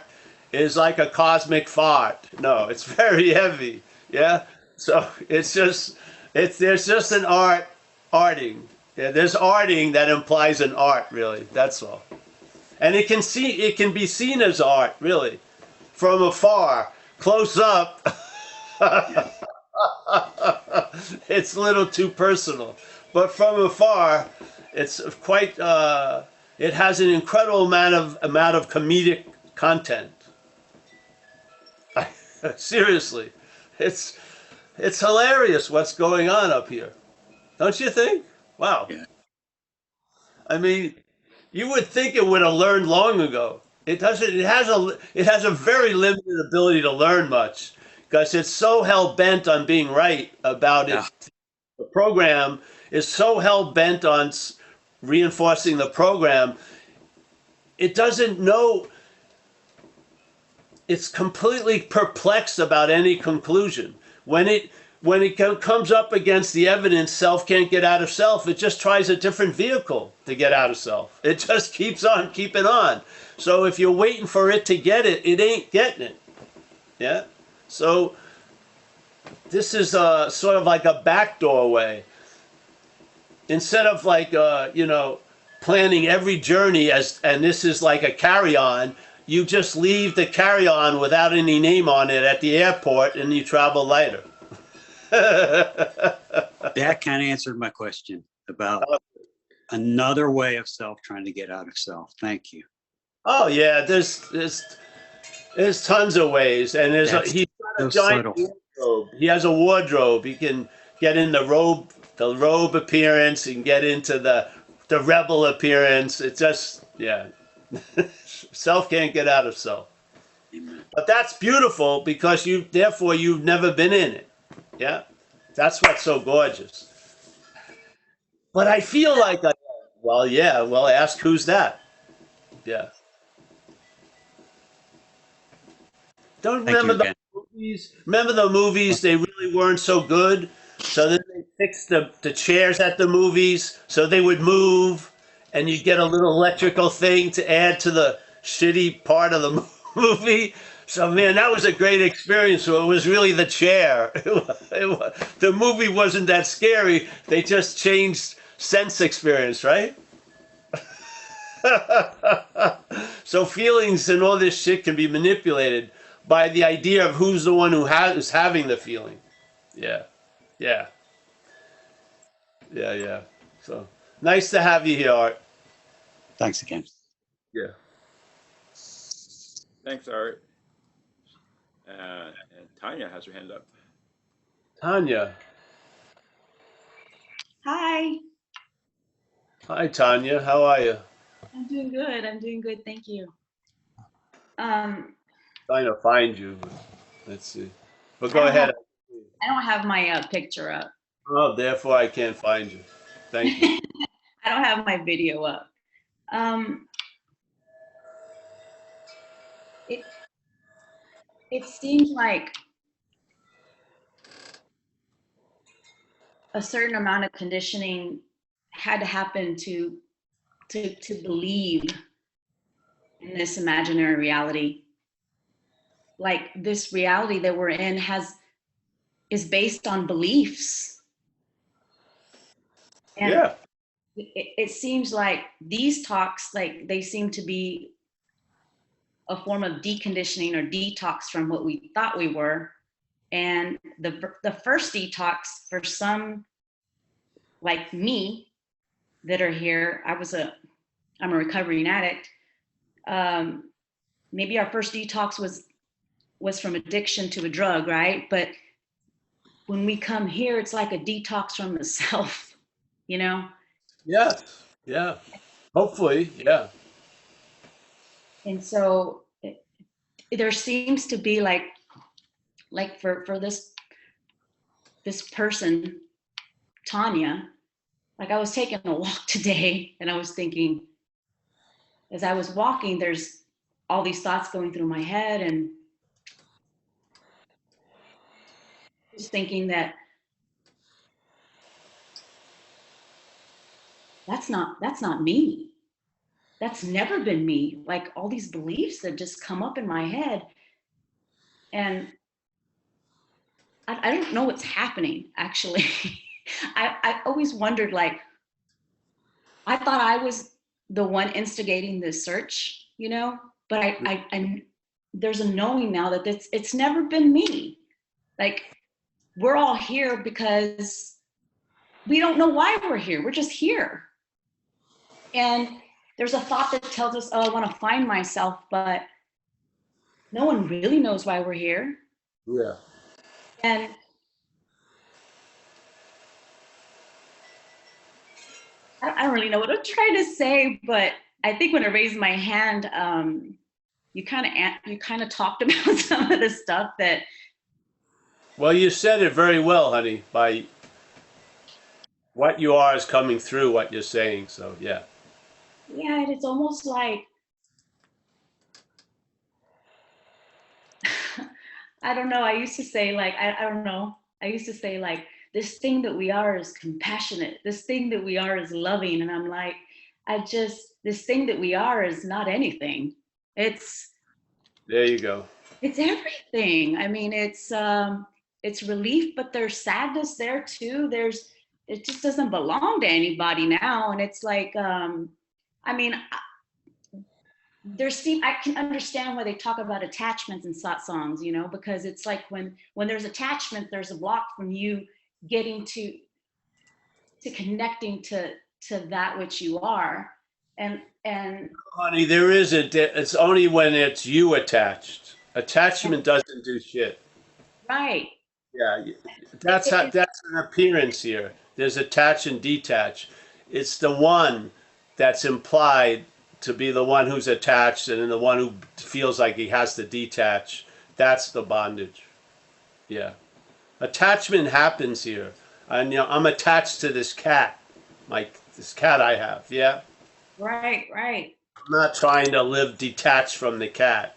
is like a cosmic fart. No, it's very heavy. Yeah. So there's just an arting. Yeah, there's arting that implies an art, really. That's all. And it can be seen as art, really, from afar. Close up, Yeah. it's a little too personal. But from afar, it's quite. It has an incredible amount of comedic content. Seriously, it's it's hilarious what's going on up here, don't you think? Wow. Yeah. I mean, you would think it would have learned long ago. It doesn't. It has a very limited ability to learn much because it's so hell bent on being right about Yeah. it. The program is so hell bent on reinforcing the program, it doesn't know, it's completely perplexed about any conclusion. When it comes up against the evidence, self can't get out of self. It just tries a different vehicle to get out of self. It just keeps on keeping on. So if you're waiting for it to get it, it ain't getting it. Yeah. So this is sort of like a backdoor way instead of like planning every journey and this is like a carry-on, you just leave the carry-on without any name on it at the airport and you travel lighter. That kind of answered my question about another way of self trying to get out of self. Thank you. Oh yeah, there's tons of ways, and That's he's got so a giant subtle. wardrobe. He has a wardrobe. He can get in the robe appearance, and get into the rebel appearance. It just yeah, self can't get out of self. Amen. But that's beautiful because therefore you've never been in it. Yeah, that's what's so gorgeous. But I feel like well, yeah, well, ask who's that? Yeah. Don't Thank you remember the again. movies? Remember the movies? They really weren't so good. So then they fixed the chairs at the movies so they would move, and you get a little electrical thing to add to the shitty part of the movie. So man, that was a great experience. So it was really the chair. The movie wasn't that scary. They just changed sense experience, right? So feelings and all this shit can be manipulated by the idea of who's the one who's having the feeling. Yeah, yeah, yeah. So nice to have you here, Art. Thanks again. Yeah. Thanks, Art. And Tanya has her hand up. Tanya. Hi, Hi, Tanya. How are you? I'm doing good. I'm doing good. Thank you. Um, Trying to find you. Let's see. But I go don't ahead. have I don't have my picture up. Oh, therefore I can't find you. Thank you. I don't have my video up. Um, it it seems like a certain amount of conditioning had to happen to believe in this imaginary reality. Like this reality that we're in is based on beliefs. And Yeah. it seems like these talks, like they seem to be a form of deconditioning or detox from what we thought we were. And the first detox for some like me that are here, I'm a recovering addict. Maybe our first detox was from addiction to a drug, right? But when we come here, it's like a detox from the self, you know? Yes. Yeah. Hopefully. Yeah. And so there seems to be like for this person, Tanya, like I was taking a walk today and I was thinking, as I was walking, there's all these thoughts going through my head and just thinking that that's not me. That's never been me. Like all these beliefs that just come up in my head. And I don't know what's happening actually. I always wondered, like, I thought I was the one instigating this search, you know, but I there's a knowing now that it's never been me. Like we're all here because we don't know why we're here. We're just here. And there's a thought that tells us, oh, I want to find myself, but no one really knows why we're here. Yeah. And I don't really know what I'm trying to say, but I think when I raised my hand, you kind of talked about some of the stuff that, Well, you said it very well, honey, by what you are is coming through what you're saying. So, yeah. yeah, and it's almost like, I don't know. I used to say like, I don't know. I used to say like, this thing that we are is compassionate. This thing that we are is loving. And I'm like, this thing that we are is not anything. It's, There you go. it's everything. I mean, it's relief, but there's sadness there too. It just doesn't belong to anybody now. And it's like, I mean, I can understand why they talk about attachments in songs, you know, because it's like when there's attachment, there's a block from you getting to connecting to that which you are. And Honey, there is it's only when it's you attached. Attachment doesn't do shit. right. Yeah, It, it, it, that's an appearance here. There's attach and detach. It's the one that's implied to be the one who's attached and then the one who feels like he has to detach. That's the bondage. Yeah. Attachment happens here. And you know, I'm attached to this cat. Like this cat I have, yeah. right, right, I'm not trying to live detached from the cat.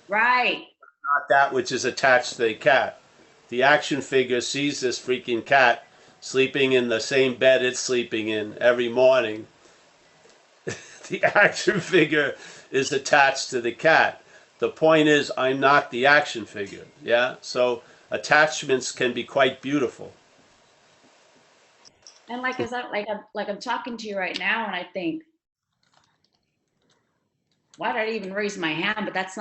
right. Not that which is attached to the cat. The action figure sees this freaking cat sleeping in the same bed it's sleeping in every morning. The action figure is attached to the cat. The point is, I'm not the action figure. Yeah? So attachments can be quite beautiful. And like as I'm talking to you right now, and I think, why did I even raise my hand? But that's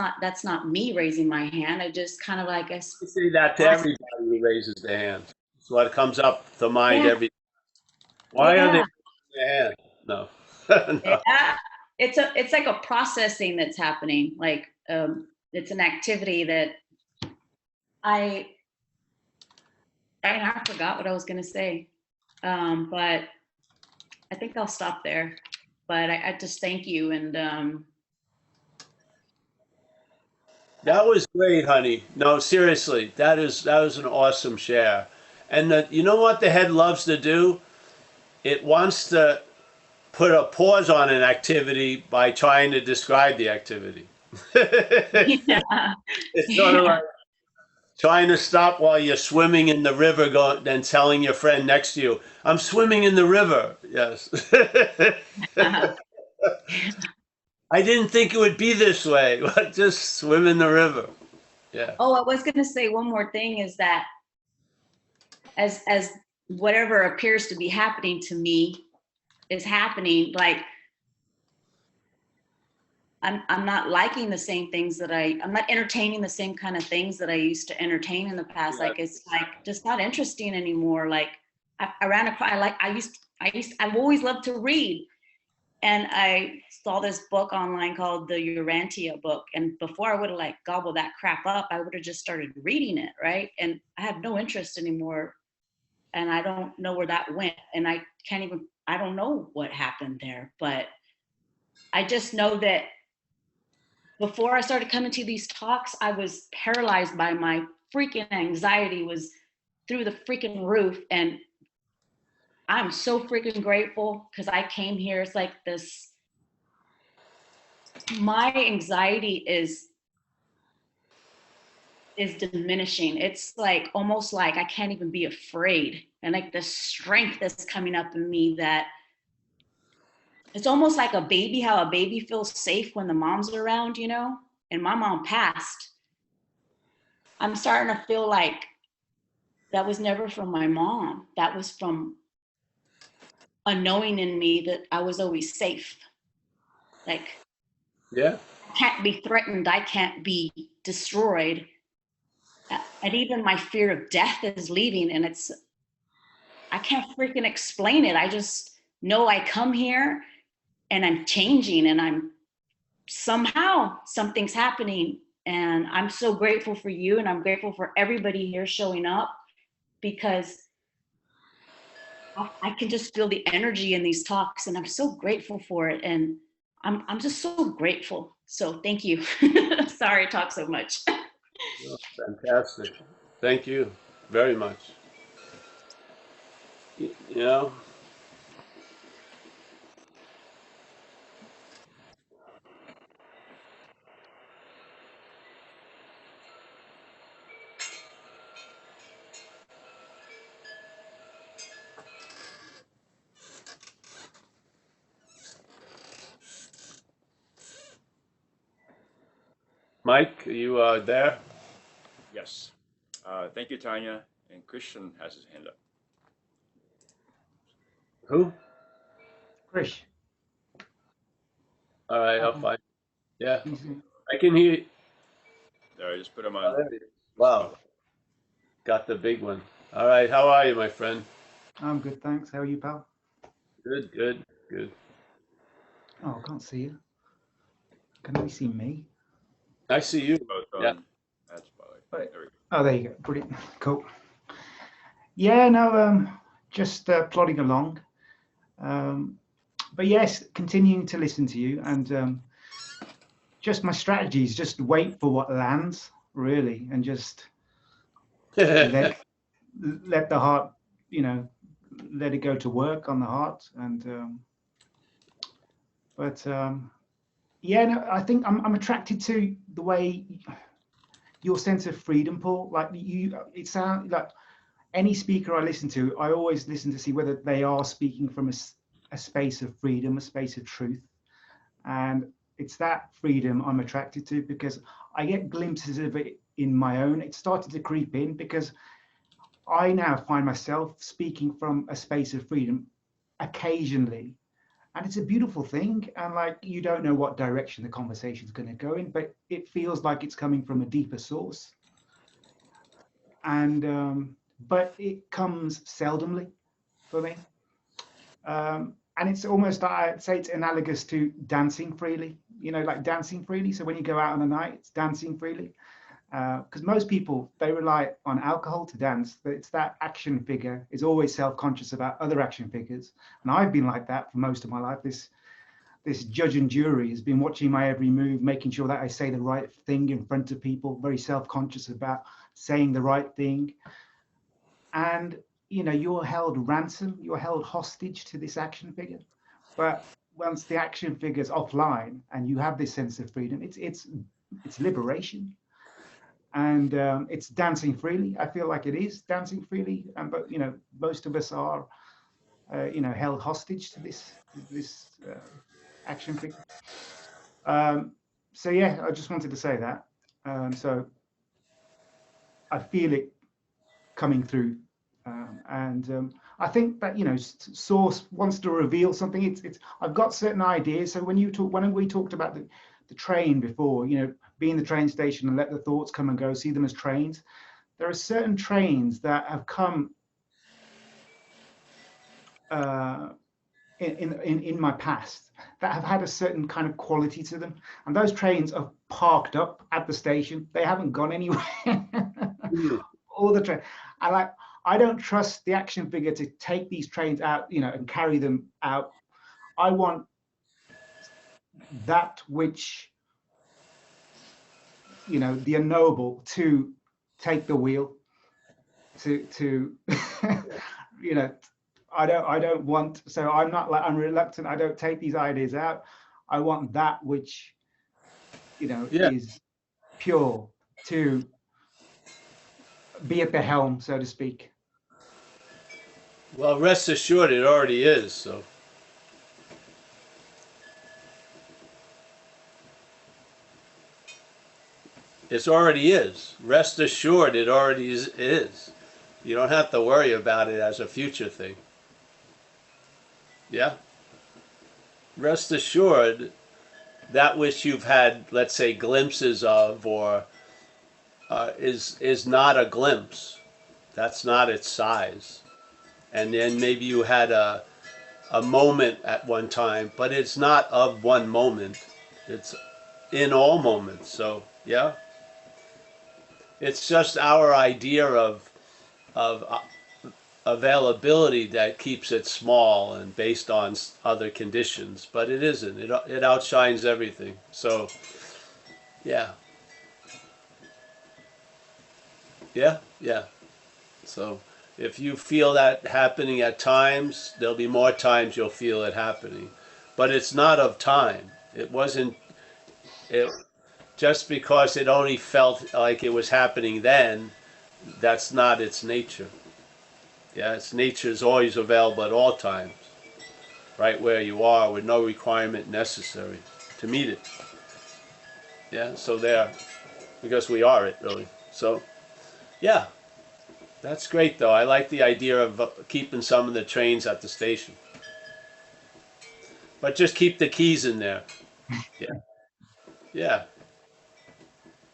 not me raising my hand. I just kind of like I say that to ask, everybody who raises their hand. It's what comes up to mind yeah, every. Why are they yeah, raising their hand? No. No. yeah. It's like a processing that's happening. Like it's an activity that I I forgot what I was gonna say. But I think I'll stop there. But I just thank you and That was great, honey. No, seriously, that was an awesome share. And you know what the head loves to do? It wants to put a pause on an activity by trying to describe the activity. Yeah. It's sort of Yeah. like trying to stop while you're swimming in the river, and telling your friend next to you, "I'm swimming in the river." Yes. I didn't think it would be this way, but just swim in the river. Yeah. Oh, I was going to say one more thing is that as whatever appears to be happening to me is happening, like I'm not liking the same things that I'm not entertaining the same kind of things that I used to entertain in the past. Yeah. Like it's like just not interesting anymore. Like I ran across, I've always loved to read. And I saw this book online called the Urantia book. And before I would have like gobbled that crap up, I would have just started reading it, right? And I have no interest anymore. And I don't know where that went. And I don't know what happened there. But I just know that before I started coming to these talks, I was paralyzed by my freaking anxiety was through the freaking roof. And I'm so freaking grateful because I came here. It's like this, my anxiety is diminishing. It's like almost like I can't even be afraid. And like the strength that's coming up in me that it's almost like a baby, how a baby feels safe when the mom's around, you know? And my mom passed. I'm starting to feel like that was never from my mom. That was from a knowing in me that I was always safe. Like Yeah. I can't be threatened. I can't be destroyed. And even my fear of death is leaving. And I can't freaking explain it. I just know I come here and I'm changing and I'm somehow something's happening. And I'm so grateful for you and I'm grateful for everybody here showing up because I can just feel the energy in these talks and I'm so grateful for it. And I'm just so grateful. So thank you. Sorry I talk so much. Oh, fantastic. Thank you very much. You know, Mike, are you there? Yes. Thank you, Tanya. And Christian has his hand up. Who? Krish, All right, I'll um, find. Yeah, he's, I can hear you. There, I just put him Oh, on there he is. the spot. Wow, got the big one. All right, how are you, my friend? I'm good, thanks. How are you, pal? Good, good, good. Oh, I can't see you. Can you see me? I see you. Both Yeah. on that spotlight. Wait. There we go. Oh, there you go. Brilliant. Cool. Yeah, no, just plodding along. But yes, continuing to listen to you and just my strategy is just wait for what lands, really, and just let the heart, you know, let it go to work on the heart. And but yeah, no, I think I'm attracted to the way your sense of freedom, Paul. Like you, it sounds like any speaker I listen to, I always listen to see whether they are speaking from a space of freedom, a space of truth. And it's that freedom I'm attracted to because I get glimpses of it in my own. It started to creep in because I now find myself speaking from a space of freedom occasionally. And it's a beautiful thing. And like, you don't know what direction the conversation is going to go in, but it feels like it's coming from a deeper source. And but it comes seldomly for me. And it's almost, I'd say it's analogous to dancing freely, you know, like dancing freely. So when you go out on a night, it's dancing freely. Because most people, they rely on alcohol to dance, but it's that action figure is always self-conscious about other action figures. And I've been like that for most of my life, this this judge and jury has been watching my every move, making sure that I say the right thing in front of people, very self-conscious about saying the right thing. And, you know, you're held ransom, you're held hostage to this action figure. But once the action figure's offline and you have this sense of freedom, it's liberation. And it's dancing freely. I feel like it is dancing freely. But, you know, most of us are, you know, held hostage to this action figure. So yeah, I just wanted to say that. So I feel it coming through, and I think that, you know, Source wants to reveal something. It's I've got certain ideas. So when we talked about the train before, you know, be in the train station and let the thoughts come and go, see them as trains. There are certain trains that have come in my past that have had a certain kind of quality to them, and those trains are parked up at the station. They haven't gone anywhere. All the train, I don't trust the action figure to take these trains out, you know, and carry them out. I want that which, you know, the unknowable to take the wheel, to you know, I don't want, so I'm reluctant. I don't take these ideas out. I want that which, you know, is pure to be at the helm, so to speak. Well, rest assured it already is, so. It already is. Rest assured it already is. You don't have to worry about it as a future thing. Yeah? Rest assured that which you've had, let's say, glimpses of, or is not a glimpse. That's not its size. And then maybe you had a moment at one time, but it's not of one moment. It's in all moments. So yeah, it's just our idea of availability that keeps it small and based on other conditions, but it isn't. It outshines everything. So yeah. Yeah. So if you feel that happening at times, there'll be more times you'll feel it happening. But it's not of time. It wasn't, it, just because it only felt like it was happening then, that's not its nature. Yeah, its nature is always available at all times, right where you are, with no requirement necessary to meet it. Yeah, so there, because we are it, really. So, yeah. That's great, though. I like the idea of keeping some of the trains at the station. But just keep the keys in there. Yeah.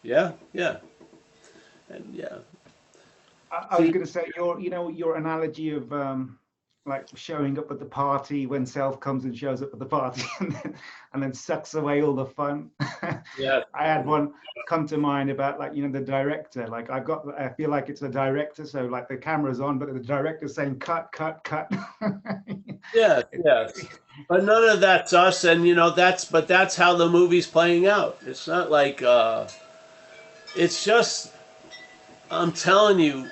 Yeah. Yeah. And yeah. I was going to say your analogy of like showing up at the party when self comes and shows up at the party and then sucks away all the fun. Yeah. I had one come to mind about, like, you know, the director. Like I feel like it's a director, so like the camera's on, but the director's saying cut. Yes. But none of that's us, and you know that's how the movie's playing out. It's not like it's just, I'm telling you,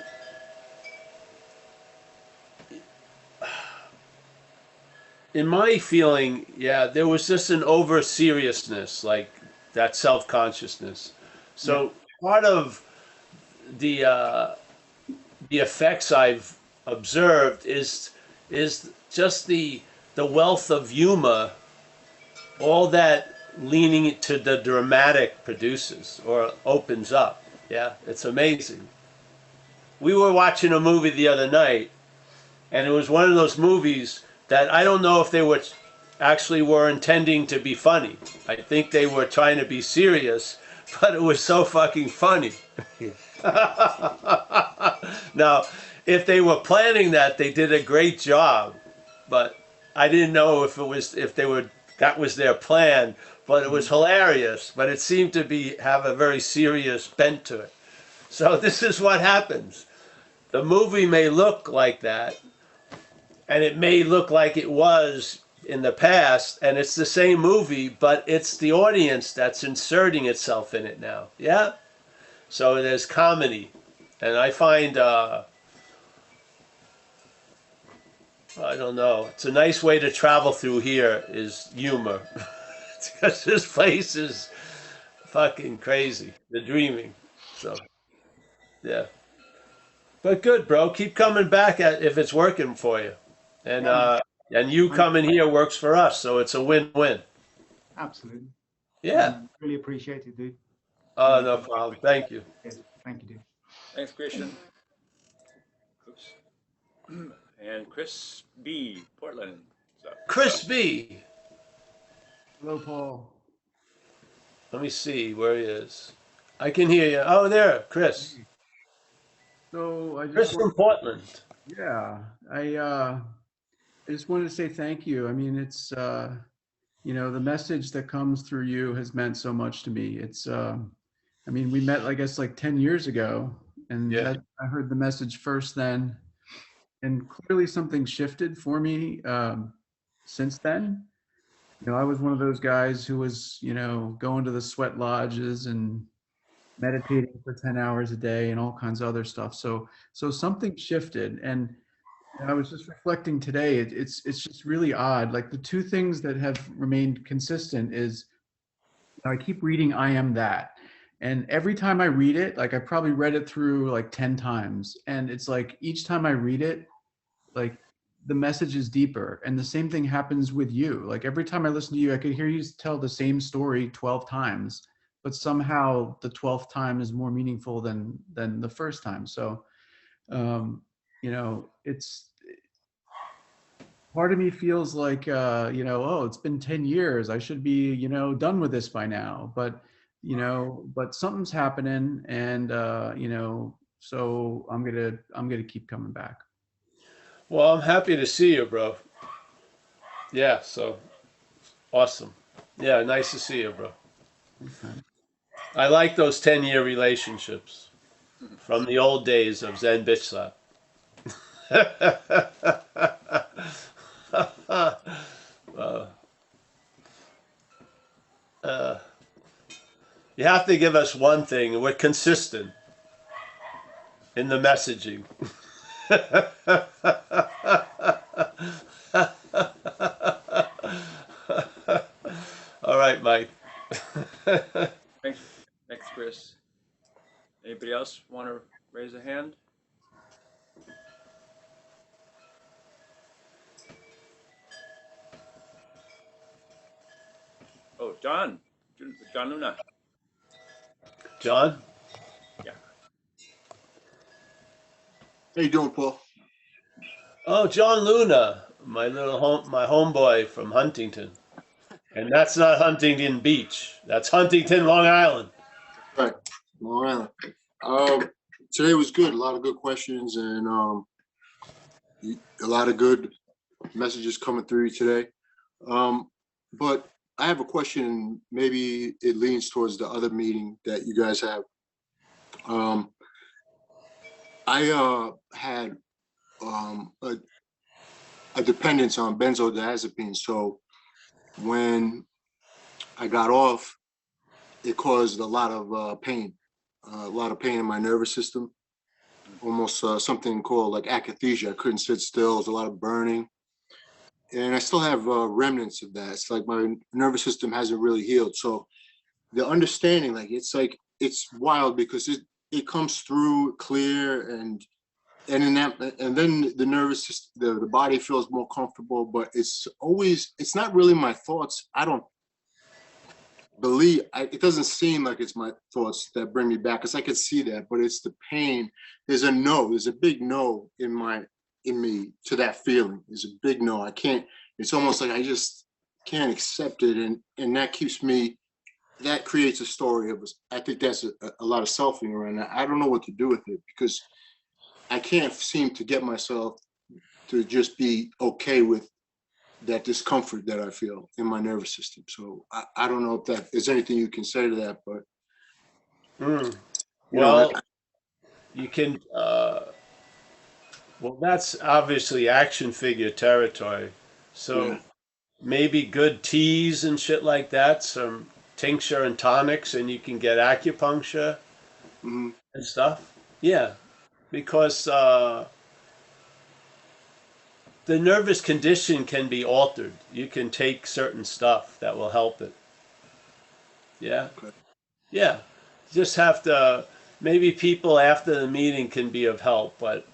in my feeling, yeah, there was just an over seriousness, like that self consciousness. So part of the effects I've observed is just the wealth of humor, all that leaning to the dramatic produces or opens up. Yeah, it's amazing. We were watching a movie the other night, and it was one of those movies that I don't know if they were intending to be funny. I think they were trying to be serious, but it was so fucking funny. Now, if they were planning that, they did a great job. But I didn't know if that was their plan. But it was hilarious. But it seemed to have a very serious bent to it. So this is what happens. The movie may look like that, and it may look like it was in the past, and it's the same movie, but it's the audience that's inserting itself in it now. Yeah. So there's comedy, and I find I don't know. It's a nice way to travel through here is humor, because this place is fucking crazy. The dreaming. So yeah. But good, bro. Keep coming back at if it's working for you, and Yeah, man. you I'm, coming here works for us. So it's a win-win. absolutely. Yeah, Yeah. man. Really appreciate it, dude. Oh, Really no appreciate problem. Thank you. it. Thank you, dude. Thanks, Christian. Oops. And Chris B, Portland. So, Chris B. Hello, Paul. Let me see where he is. I can hear you. Oh, there, Chris. So I Chris just want, from Portland. yeah, I just wanted to say thank you. I mean, it's the message that comes through you has meant so much to me. I mean, we met, I guess, like 10 years ago, and Yeah. that I heard the message first then, and clearly something shifted for me since then. I was one of those guys who was, going to the sweat lodges and meditating for 10 hours a day and all kinds of other stuff. So something shifted. And I was just reflecting today, it's just really odd. Like the two things that have remained consistent is I keep reading I Am That. And every time I read it, like I probably read it through like 10 times. And it's like each time I read it, like the message is deeper. And the same thing happens with you. Like every time I listen to you, I could hear you tell the same story 12 times, but somehow the 12th time is more meaningful than the first time. So it's part of me feels like oh, it's been 10 years. I should be, done with this by now. But something's happening, and so I'm gonna keep coming back. Well, I'm happy to see you, bro. Yeah, so awesome. Yeah, nice to see you, bro. Thanks, man. I like those 10-year relationships from the old days of Zen Bitch Slap. You have to give us one thing. We're consistent in the messaging. All right, Mike. thanks, thanks, Chris. Anybody else want to raise a hand? Oh, John Luna. John? Yeah. How you doing, Paul? Oh, John Luna, my homeboy from Huntington. And that's not Huntington Beach. That's Huntington, Long Island. Right, Long Island. Today was good. A lot of good questions and a lot of good messages coming through today. But I have a question. Maybe it leans towards the other meeting that you guys have. I had a dependence on benzodiazepines. So when I got off, it caused a lot of pain in my nervous system. Almost something called like akathisia. I couldn't sit still. There's a lot of burning. And I still have remnants of that. It's like my nervous system hasn't really healed. So the understanding, it's wild because it comes through clear and in that, and then the nervous system, the body feels more comfortable, but it's not really my thoughts. I don't it doesn't seem like it's my thoughts that bring me back, because I could see that, but it's the pain. There's a big no in me to that feeling. There's a big no. It's almost like I just can't accept it, and that creates a story of us. I think that's a lot of selfing around that. I don't know what to do with it, because I can't seem to get myself to just be okay with that discomfort that I feel in my nervous system. So I don't know if there's anything you can say to that, but Well, you can. Well, that's obviously action figure territory. So Yeah. maybe good teas and shit like that, some tincture and tonics, and you can get acupuncture Hmm. and stuff. Yeah, because the nervous condition can be altered. You can take certain stuff that will help it. Yeah, Okay. yeah. Just have to, maybe people after the meeting can be of help, but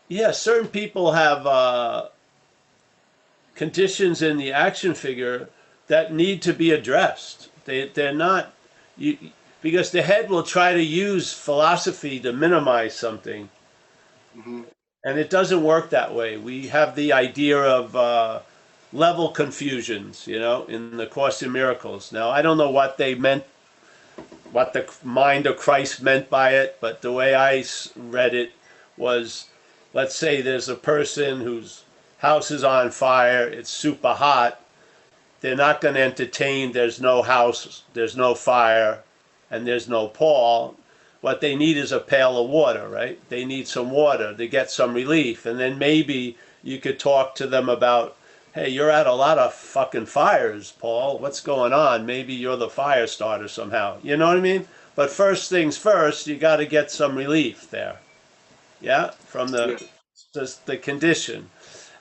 yeah, certain people have conditions in the action figure that need to be addressed. They're not, you, because the head will try to use philosophy to minimize something, Hmm. and it doesn't work that way. We have the idea of level confusions, you know, in the Course in Miracles. Now, I don't know what they meant, what the mind of Christ meant by it, but the way I read it was, let's say there's a person whose house is on fire, it's super hot. They're not going to entertain, there's no house, there's no fire, and there's no Paul. What they need is a pail of water, right? They need some water to get some relief. And then maybe you could talk to them about, hey, you're at a lot of fucking fires, Paul. What's going on? Maybe you're the fire starter somehow. You know what I mean? But first things first, you got to get some relief there. Yeah? From Yeah. the condition.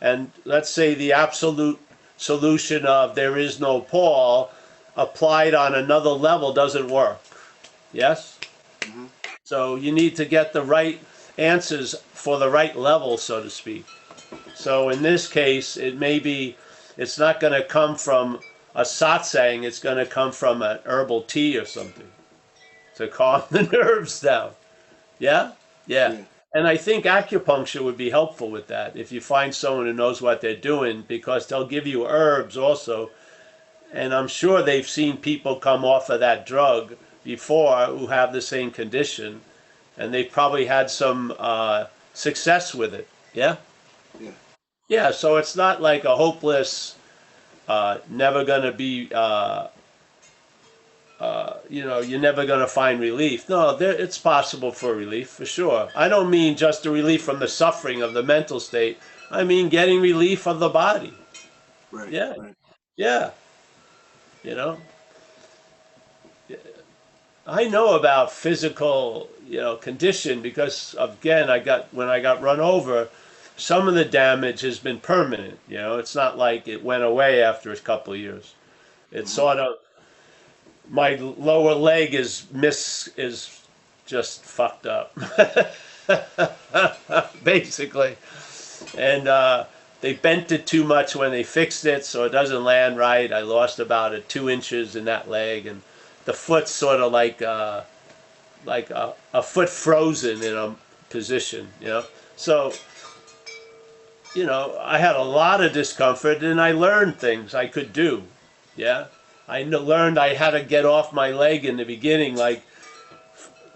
And let's say the absolute solution of there is no Paul applied on another level doesn't work. Yes? Hmm. So you need to get the right answers for the right level, so to speak. So in this case, it may be, it's not going to come from a satsang, it's going to come from an herbal tea or something to calm the nerves down. Yeah? Yeah. Yeah. And I think acupuncture would be helpful with that if you find someone who knows what they're doing, because they'll give you herbs also. And I'm sure they've seen people come off of that drug before who have the same condition, and they've probably had some success with it. Yeah? Yeah. Yeah, so it's not like a hopeless, never going to be, you know, you're never going to find relief. No, it's possible for relief, for sure. I don't mean just a relief from the suffering of the mental state. I mean getting relief of the body. Right. Yeah, Right. yeah, you know. I know about physical, you know, condition because again, when I got run over, some of the damage has been permanent. You know, it's not like it went away after a couple of years. It's Hmm. sort of my lower leg is just fucked up, basically, and they bent it too much when they fixed it, so it doesn't land right. I lost about 2 inches in that leg, and the foot's sort of like a foot frozen in a position, you know. So, you know, I had a lot of discomfort, and I learned things I could do. Yeah, learned I had to get off my leg in the beginning, like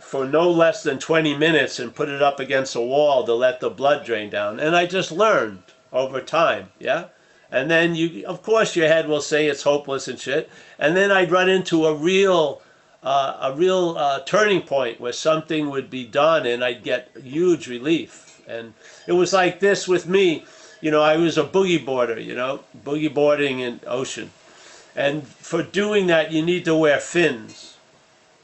for no less than 20 minutes, and put it up against a wall to let the blood drain down. And I just learned over time. Yeah. And then of course, your head will say it's hopeless and shit. And then I'd run into a real turning point where something would be done and I'd get huge relief. And it was like this with me. You know, I was a boogie boarder, you know, boogie boarding in ocean. And for doing that, you need to wear fins.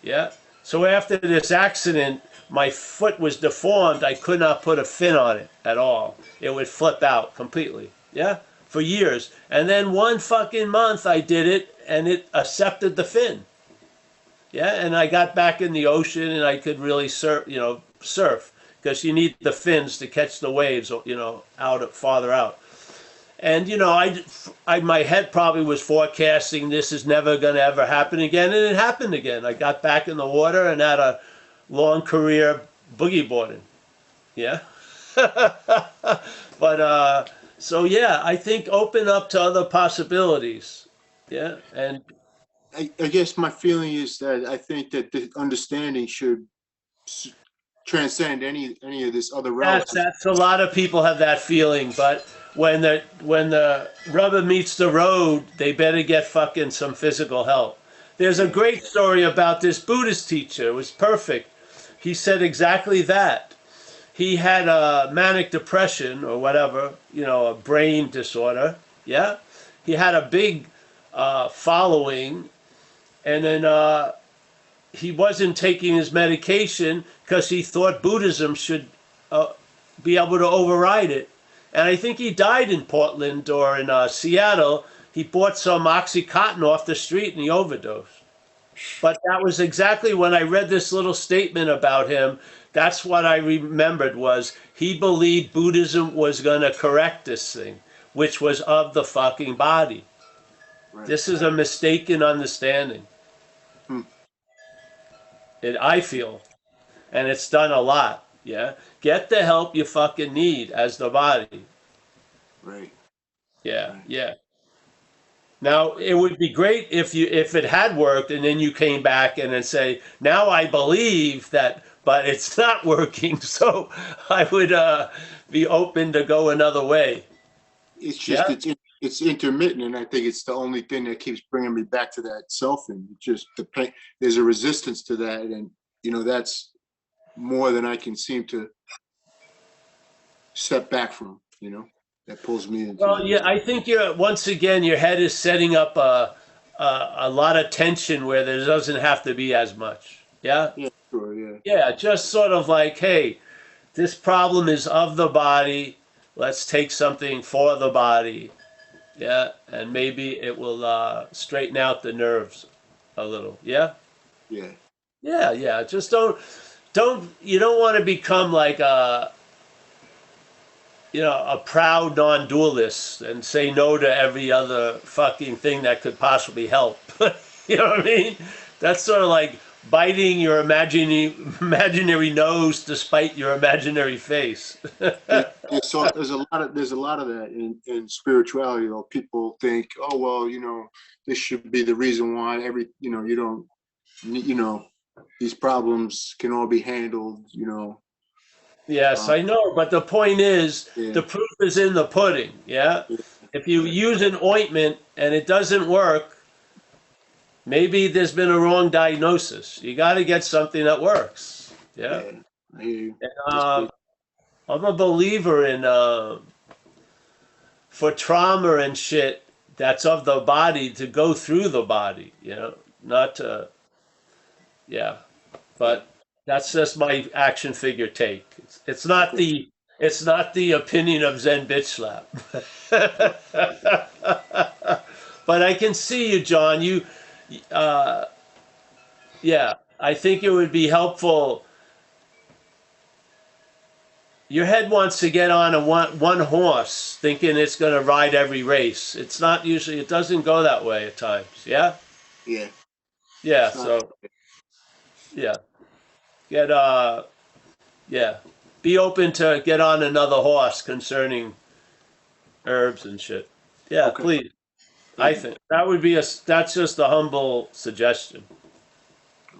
Yeah. So after this accident, my foot was deformed. I could not put a fin on it at all. It would flip out completely. Yeah. For years. And then one fucking month I did it and it accepted the fin. Yeah, and I got back in the ocean and I could really surf because you need the fins to catch the waves, you know, farther out. And you know, my head probably was forecasting this is never going to ever happen again, and it happened again. I got back in the water and had a long career boogie boarding. Yeah, but so yeah, I think open up to other possibilities. Yeah, and I guess my feeling is that I think that the understanding should transcend any of this other Yes, relatives. that's a lot of people have that feeling, but when the rubber meets the road, they better get fucking some physical help. There's a great story about this Buddhist teacher. It was perfect. He said exactly that. He had a manic depression or whatever, you know, a brain disorder, yeah? he had a big following, and then he wasn't taking his medication because he thought Buddhism should be able to override it. And I think he died in Portland or in Seattle. He bought some Oxycontin off the street and he overdosed. But that was exactly when I read this little statement about him. That's what I remembered was he believed Buddhism was going to correct this thing, which was of the fucking body. Right. This is a mistaken understanding. I feel. And it's done a lot. Yeah. Get the help you fucking need as the body. Right. Yeah. Yeah. Now it would be great if it had worked and then you came back and then say, now I believe that, but it's not working. So I would be open to go another way. It's just Yeah. it's intermittent, and I think it's the only thing that keeps bringing me back to that selfing. Just the pain. There's a resistance to that, and that's more than I can seem to step back from. That pulls me into. Well, yeah, I think once again your head is setting up a lot of tension where there doesn't have to be as much. Yeah. Yeah, sure, yeah. Yeah, just sort of like, hey, this problem is of the body. Let's take something for the body. Yeah, and maybe it will straighten out the nerves a little. Yeah. Yeah. Yeah, yeah. Just you don't want to become like a proud non-dualist and say no to every other fucking thing that could possibly help. You know what I mean? That's sort of like biting your imaginary nose to spite your imaginary face. So there's a lot of that in spirituality. People think, oh well, this should be the reason why you don't, these problems can all be handled. Yes, I know, but the point is, Yeah. the proof is in the pudding, yeah? If you use an ointment and it doesn't work, maybe there's been a wrong diagnosis. You got to get something that works, yeah? I hear you. And, I'm a believer in, for trauma and shit that's of the body, to go through the body, not to, yeah. But that's just my action figure take. It's not the opinion of Zen Bitch Slap. But I can see you, John. Yeah, I think it would be helpful. Your head wants to get on one horse, thinking it's going to ride every race. It's not usually. It doesn't go that way at times. Yeah. Yeah. Yeah. So. Yeah. Yeah. Be open to get on another horse concerning herbs and shit. Yeah, Okay. please. I think that would be that's just a humble suggestion.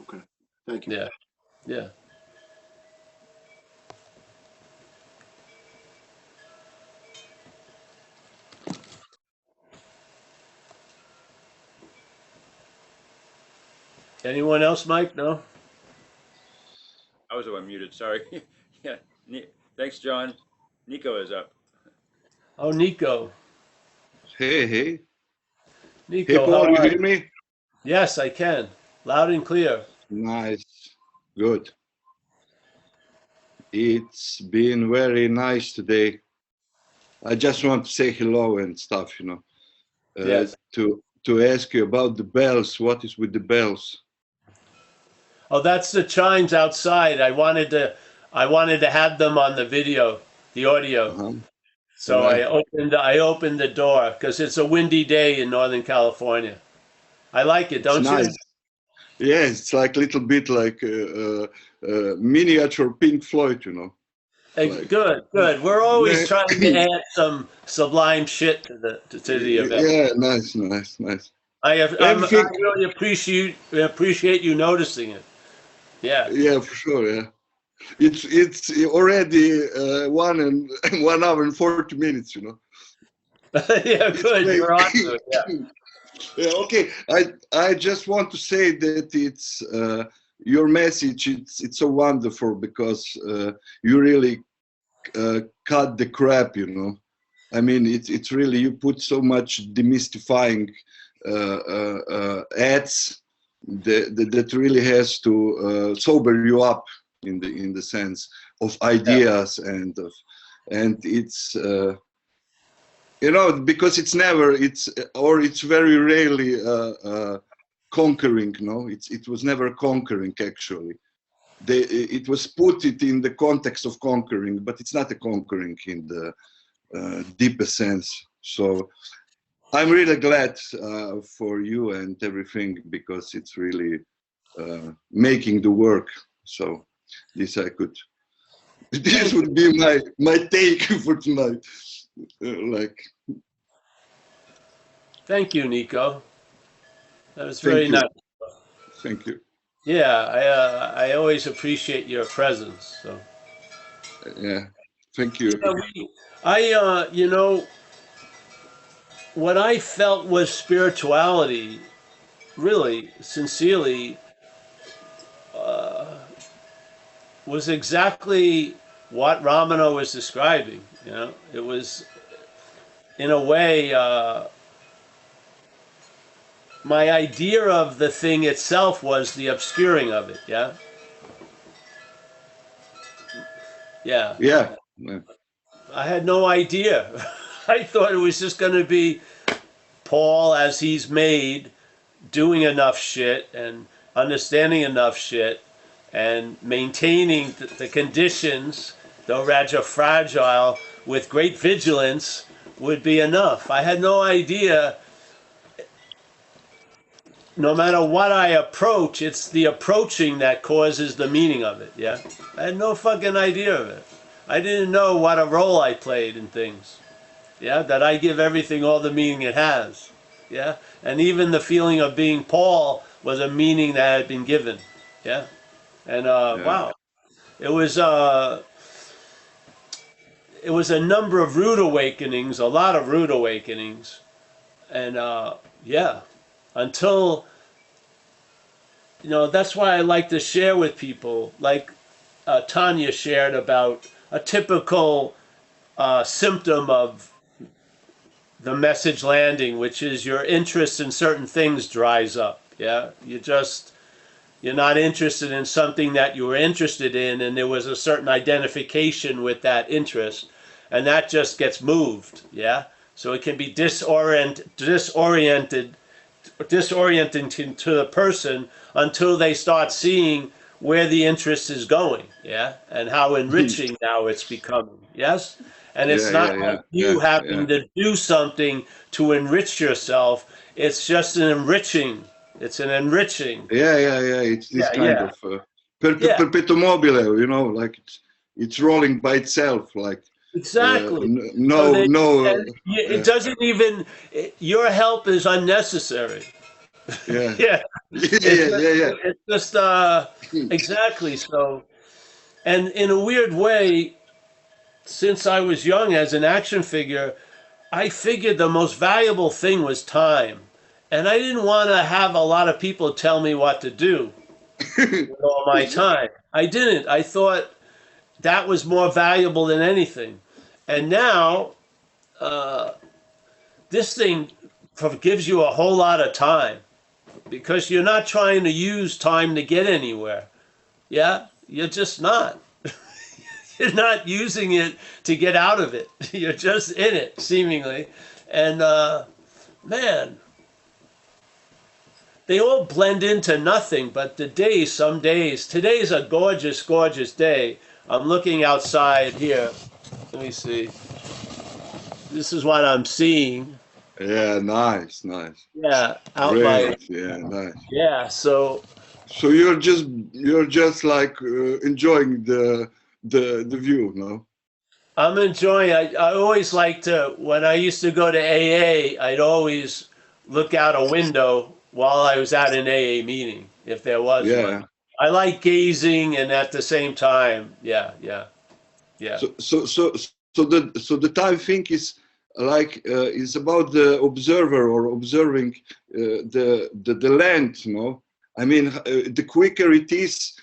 Okay. Thank you. Yeah. Yeah. Anyone else, Mike? No? I was the one muted. Sorry. Yeah. Thanks, John. Nico is up. Oh, Nico. Hey, hey. Hey, Nico, Paul, how you are hear you? me? Yes, I can. Loud and clear. Nice. Good. It's been very nice today. I just want to say hello and stuff, Yes. To ask you about the bells. What is with the bells? Oh, that's the chimes outside. I wanted to have them on the video, the audio. Uh-huh. So Right. I opened the door because it's a windy day in Northern California. I like it, don't It's you? nice. Yeah, it's like a little bit like miniature Pink Floyd, Like- Good. We're always Yeah. trying to add some sublime shit to the event. Yeah, nice. I Everything- really appreciate you noticing it. Yeah. Yeah, for sure, yeah. It's already 1 hour and 40 minutes, Yeah, good. great. You're on to it. Yeah. Yeah, okay. I just want to say that it's your message. It's so wonderful because you really cut the crap, I mean, it's really, you put so much demystifying ads that really has to sober you up in the sense of ideas and it's you know, because it's never, it's very rarely conquering. No, it was never conquering actually. It was put it in the context of conquering, but it's not a conquering in the deepest sense. So I'm really glad for you and everything, because it's really making the work. So this this would be my take for tonight. Like, Thank you, Nico. That was very nice. Thank you. Yeah, I always appreciate your presence. So. Yeah, thank you. Yeah, you know, what I felt was spirituality, really, sincerely, was exactly what Ramana was describing. You know, it was, in a way, my idea of the thing itself was the obscuring of it. Yeah. Yeah. Yeah. I had no idea. I thought it was just going to be Paul, as he's made, doing enough shit and understanding enough shit and maintaining the conditions, though rather fragile, with great vigilance would be enough. I had no idea. No matter what I approach, it's the approaching that causes the meaning of it. Yeah, I had no fucking idea of it. I didn't know what a role I played in things. Yeah, that I give everything all the meaning it has. Yeah, and even the feeling of being Paul was a meaning that had been given. Yeah, and wow, it was a number of rude awakenings, a lot of rude awakenings, and yeah, until, you know, that's why I like to share with people, like Tanya shared about a typical symptom of the message landing, which is your interest in certain things dries up. Yeah, you're not interested in something that you were interested in, and there was a certain identification with that interest, and that just gets moved. Yeah, so it can be disorienting to the person until they start seeing where the interest is going. Yeah, and how enriching now it's becoming. Yes. And it's not like you having to do something to enrich yourself. It's just an enriching. It's an enriching. Yeah. It's this kind of perpetuum mobile, you know, like it's rolling by itself, like exactly. It doesn't even. Your help is unnecessary. Yeah. Yeah. Yeah. It's just exactly so. And in a weird way, since I was young as an action figure, I figured the most valuable thing was time. And I didn't want to have a lot of people tell me what to do with all my time. I didn't. I thought that was more valuable than anything. And now, this thing gives you a whole lot of time, because you're not trying to use time to get anywhere. Yeah? You're just not. You're not using it to get out of it. You're just in it, seemingly. And man, they all blend into nothing. But some days, today's a gorgeous, gorgeous day. I'm looking outside here. Let me see. This is what I'm seeing. Yeah, nice. Yeah, Great. Yeah, nice. Yeah, so you're just like enjoying the view, no? I'm enjoying. I always like to, when I used to go to AA, I'd always look out a window while I was at an AA meeting, if there was one. I like gazing, and at the same time, yeah. So the time thing is like is about the observer or observing the land, no? I mean, the quicker it is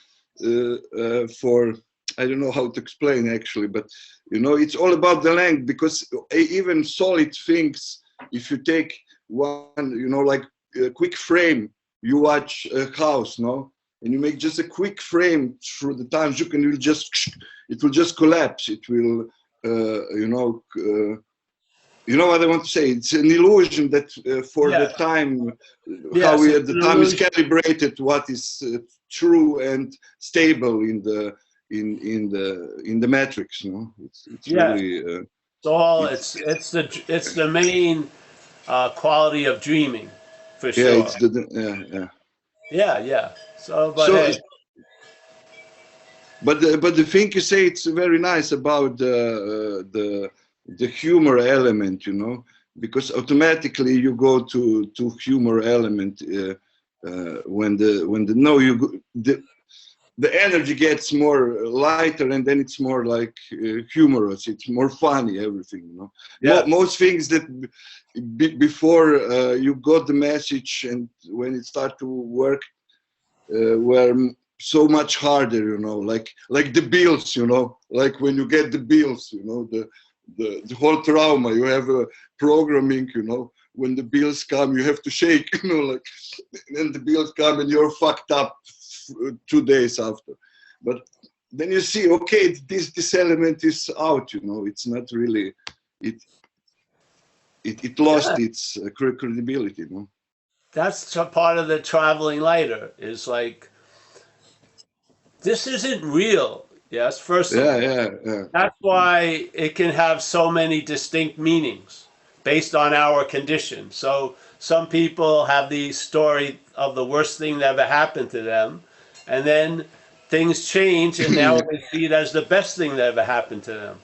for, I don't know how to explain actually, but you know, it's all about the length, because even solid things, if you take one, you know, like a quick frame, you watch a house, no, and you make just a quick frame through the times, it will just collapse. It will, you know what I want to say? It's an illusion that for the time, how Yes, we it's at the an time is illusion. calibrated what is true and stable in the matrix. You know, it's Yeah, really it's all it's it's the main quality of dreaming, for yeah, sure. it's the yeah. Yeah, yeah. So, but So, hey, but the thing you say, it's very nice about the humor element, you know, because automatically you go to humor element when the no you go, the energy gets more lighter, and then it's more like humorous. It's more funny, everything, you know. yeah, Most things that before you got the message and when it started to work were so much harder, you know, like the bills, you know, like when you get the bills, you know, the whole trauma, you have a programming, you know, when the bills come, you have to shake, you know, like, and the bills come and you're fucked up 2 days after. But then you see, okay, this element is out, you know, it's not really, it lost yeah. its credibility, you know. That's part of the traveling lighter. Is like this isn't real. Yes, first of Yeah, all. yeah. That's why it can have so many distinct meanings based on our condition. So some people have the story of the worst thing that ever happened to them, and then things change, and now they see it as the best thing that ever happened to them.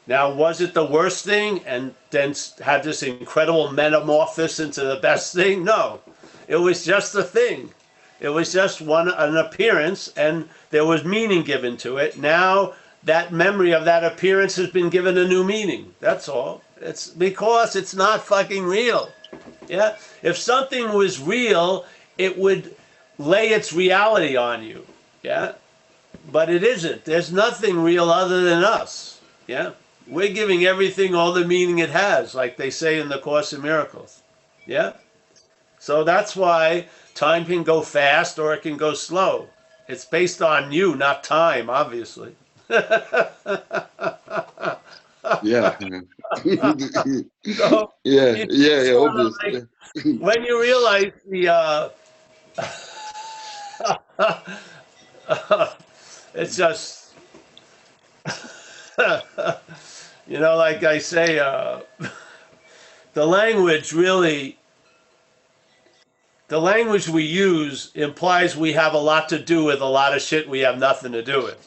Now, was it the worst thing and then had this incredible metamorphosis into the best thing? No, it was just a thing. It was just an appearance, and there was meaning given to it. Now that memory of that appearance has been given a new meaning. That's all. It's because it's not fucking real. Yeah. If something was real, it would lay its reality on you. Yeah. But it isn't. There's nothing real other than us. Yeah. We're giving everything all the meaning it has, like they say in the Course in Miracles. Yeah. So that's why time can go fast or it can go slow. It's based on you, not time, obviously. Yeah. So Yeah, it's yeah, yeah, sort of obviously. like when you realize it's just, like I say, the language really, the language we use implies we have a lot to do with a lot of shit we have nothing to do with.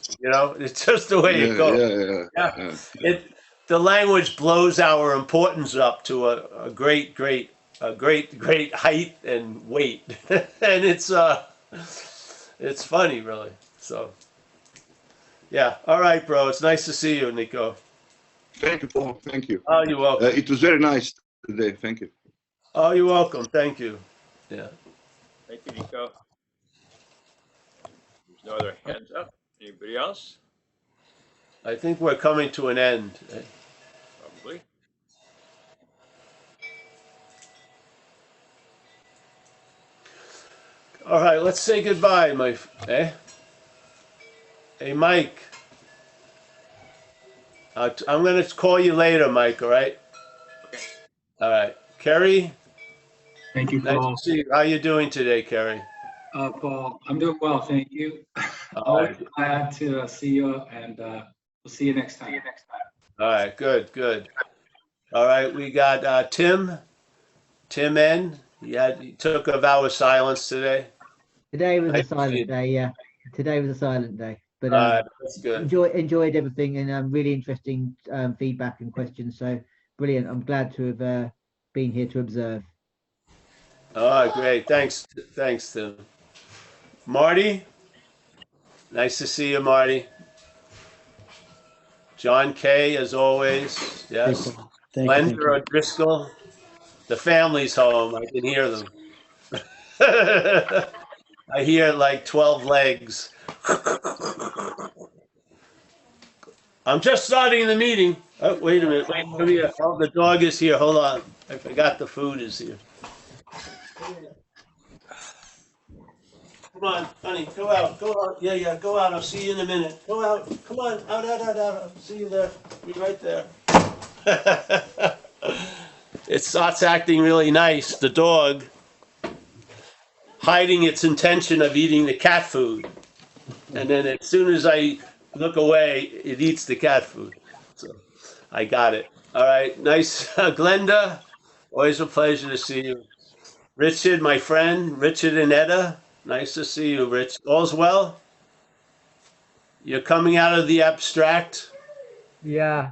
It's just the way it Yeah, goes. yeah, yeah, Yeah. yeah. The language blows our importance up to a great height and weight, and it's funny, really. So, yeah. All right, bro. It's nice to see you, Nico. Thank you, Paul. Thank you. Oh, you're welcome. It was very nice today. Thank you. Oh, you're welcome. Thank you. Yeah. Thank you, Nico. There's no other hands up. Anybody else? I think we're coming to an end. Probably. All right, let's say goodbye, Hey, Mike. I'm gonna call you later, Mike. All right. Okay. All right, Kerry. Thank you, Nice Paul. to see you. How you doing today, Kerry? Paul, I'm doing well, thank you. All Always right. glad to see you, and we'll see you next time. All right. Good. Good. All right. We got Tim. Tim N. He took a vow of silence today. Today was a Nice to see you. silent day, yeah. Today was a silent day, but All right. That's good. enjoyed everything, and really interesting feedback and questions. So brilliant. I'm glad to have been here to observe. All right. Great. Thanks. Thanks, Tim. Marty. Nice to see you, Marty. John K. As always. Yes. Thank Glenda O'Driscoll. The family's home. I can hear them. I hear like 12 legs. I'm just starting the meeting. Oh, wait a minute. Wait, come here. Oh, the dog is here. Hold on. I forgot the food is here. Come on, honey. Go out. Go out. Yeah, yeah. Go out. I'll see you in a minute. Go out. Come on. Out, out, out, out. I'll see you there. Be right there. It starts acting really nice. The dog hiding its intention of eating the cat food. And then as soon as I look away, it eats the cat food. So I got it. All right. Nice. Glenda, always a pleasure to see you. Richard, my friend, Richard and Etta, nice to see you, Rich. All's well? You're coming out of the abstract Yeah,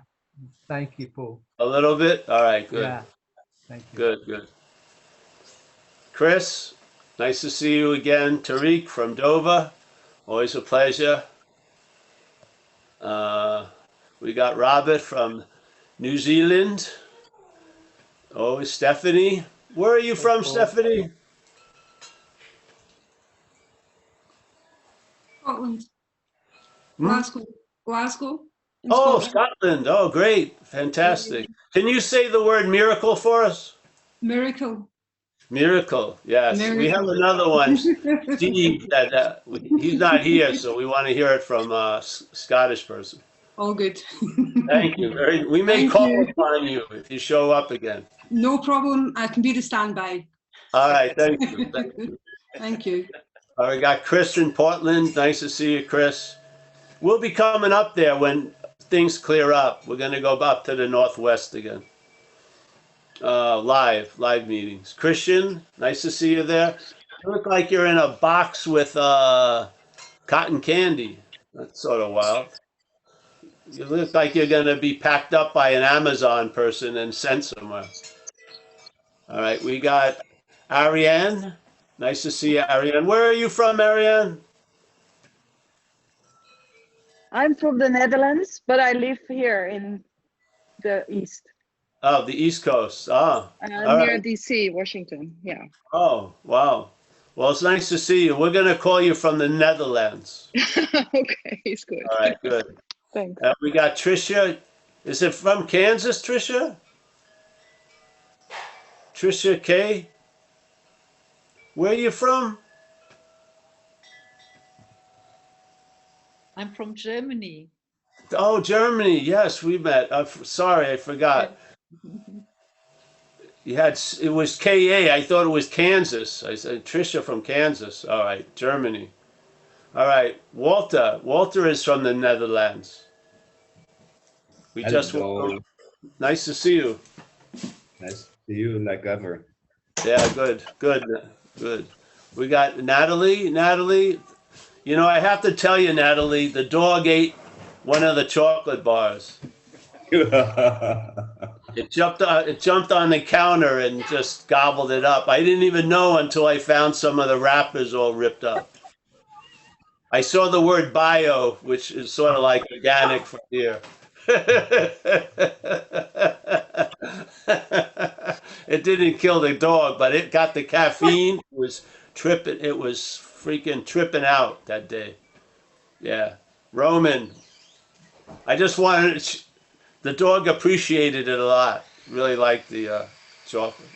thank you, Paul. a little bit? All right, good. Yeah, thank you. Good, good. Chris, nice to see you again. Tariq from Dover, always a pleasure. We got Robert from New Zealand. Oh, Stephanie. Where are you from, Stephanie? Scotland. Hmm? Glasgow. Glasgow. in Oh, Scotland. Scotland. Oh, great. Fantastic. Can you say the word miracle for us? Miracle. Miracle. Yes. We have Miracle. another one, Steve, that he's not here, so we want to hear it from a Scottish person. All good. Thank you. We may Thank call you. upon you if you show up again. No problem. I can be the standby. All right. Thank you. Thank you. Thank you. All right, we got Chris in Portland. Nice to see you, Chris. We'll be coming up there when things clear up. We're going to go up to the Northwest again. Live meetings. Christian, nice to see you there. You look like you're in a box with cotton candy. That's sort of wild. You look like you're going to be packed up by an Amazon person and sent somewhere. All right, we got Ariane. Nice to see you, Ariane. Where are you from, Ariane? I'm from the Netherlands, but I live here in the East, Oh, the East Coast. Ah, all near right. DC, Washington. Yeah. Oh, wow. Well, it's nice to see you. We're going to call you from the Netherlands. Okay, it's good. All right, good. Thanks. We got Trisha. Is it from Kansas, Trisha? Trisha K? Where are you from? I'm from Germany. Oh, Germany. Yes, we met. Sorry, I forgot. It was KA. I thought it was Kansas. I said Trisha from Kansas. All right, Germany. All right, Walter. Walter is from the Netherlands. We just Hello. nice to see you. Nice to see you like ever. Yeah, good, good, good. We got Natalie. Natalie, you know, I have to tell you, Natalie, the dog ate one of the chocolate bars. It jumped on the counter and just gobbled it up. I didn't even know until I found some of the wrappers all ripped up. I saw the word bio, which is sort of like organic from here. It didn't kill the dog, but it got the caffeine. It was tripping. It was freaking tripping out that day. Yeah. Roman, I just wanted the dog appreciated it a lot. Really liked the chocolate.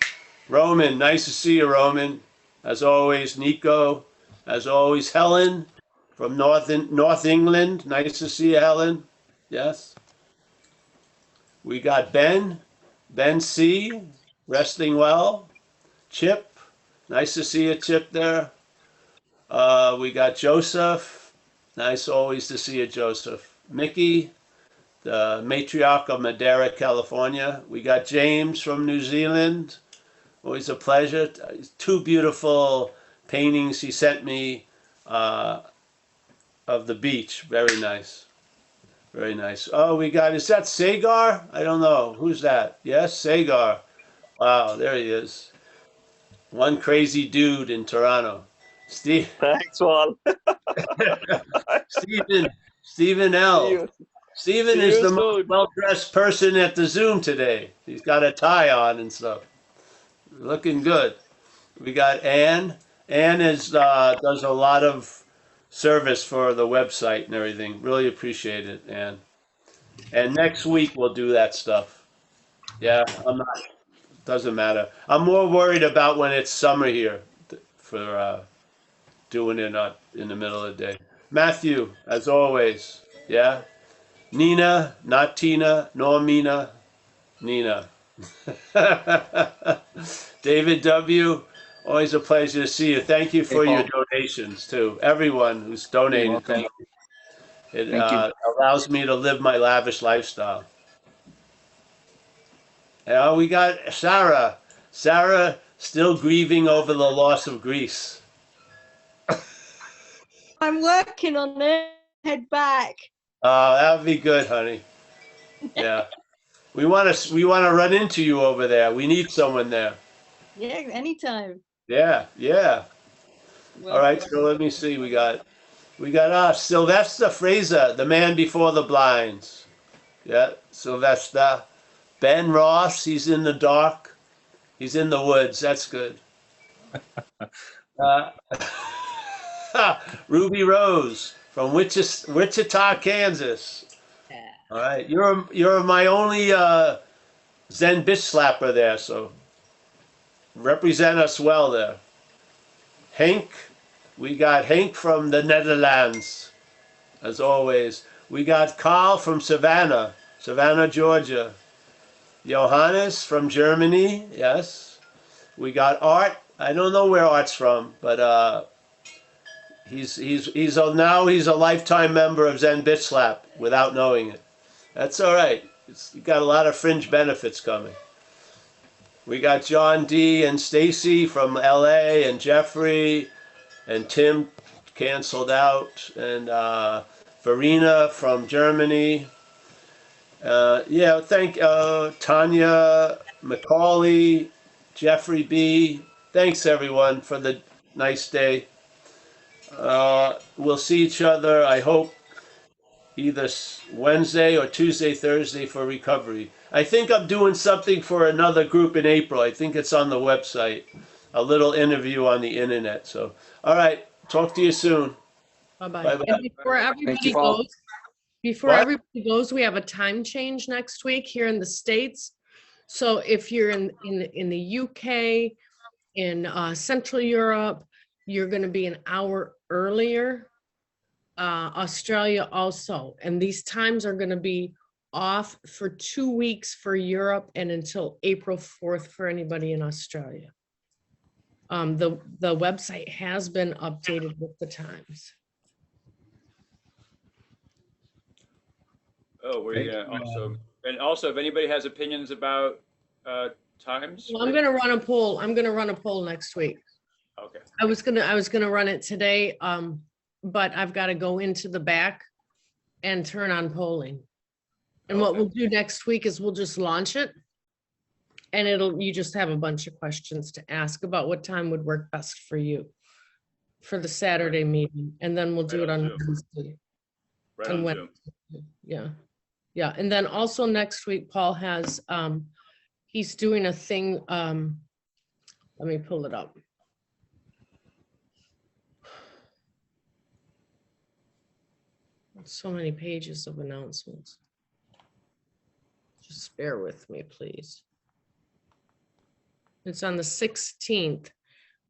Roman, nice to see you, Roman. As always, Nico. As always, Helen from North England. Nice to see you, Helen. Yes. We got Ben C, resting well. Chip, nice to see you, Chip, there. We got Joseph, nice always to see you, Joseph. Mickey, the matriarch of Madera, California. We got James from New Zealand, always a pleasure. Two beautiful paintings he sent me of the beach, very nice. Very nice. Oh, we got, is that Sagar? I don't know. Who's that? Yes, Sagar. Wow, there he is. One crazy dude in Toronto. Steve. Thanks, Wal. Stephen L. Stephen See is you the soon. most well-dressed person at the Zoom today. He's got a tie on and stuff. Looking good. We got Ann. Ann does a lot of service for the website and everything. Really appreciate it, Ann. And next week we'll do that stuff. Yeah, I'm not, doesn't matter. I'm more worried about when it's summer here for doing it not in the middle of the day. Matthew, as always, yeah? Nina, not Tina, nor Mina, Nina. David W., always a pleasure to see you. Thank you for your donations, too. Everyone who's donated, thank you. It allows me to live my lavish lifestyle. And we got Sarah. Sarah still grieving over the loss of Greece. I'm working on it. Head back. That would be good, honey. Yeah. We want to run into you over there. We need someone there. Yeah, anytime. Yeah, yeah. All right, Welcome. so let me see. We got Sylvester Fraser, the man before the blinds. Yeah, Sylvester. Ben Ross, he's in the dark. He's in the woods. That's good. Ruby Rose from Wichita, Kansas. All right, you're my only Zen bitch slapper there, so represent us well there. Hank, we got Hank from the Netherlands, as always. We got Carl from Savannah, Georgia. Johannes from Germany, yes. We got Art. I don't know where Art's from, but he's a lifetime member of Zen Bitch Slap without knowing it. That's all right. You got a lot of fringe benefits coming. We got John D. and Stacy from LA, and Jeffrey, and Tim canceled out, and Verena from Germany. Thank Tanya, Macaulay, Jeffrey B. Thanks everyone for the nice day. We'll see each other, I hope, either Wednesday or Tuesday, Thursday for recovery. I think I'm doing something for another group in April. I think it's on the website. A little interview on the internet. So, all right. Talk to you soon. Bye-bye. Bye-bye. And before What? everybody goes, we have a time change next week here in the States. So if you're in the UK, in Central Europe, you're going to be an hour earlier. Australia also. And these times are going to be off for 2 weeks for Europe and until April 4th for anybody in Australia. The website has been updated with the times. Oh, we're gonna also, if anybody has opinions about times. Well, I'm gonna run a poll. I'm gonna run a poll next week. Okay. I was gonna run it today, but I've got to go into the back and turn on polling. And what we'll do next week is we'll just launch it, and you just have a bunch of questions to ask about what time would work best for you for the Saturday meeting, and then we'll do it on Wednesday. Right on Zoom. Yeah. Yeah. And then also next week, Paul has, he's doing a thing. Let me pull it up. So many pages of announcements. Just bear with me, please. It's on the 16th.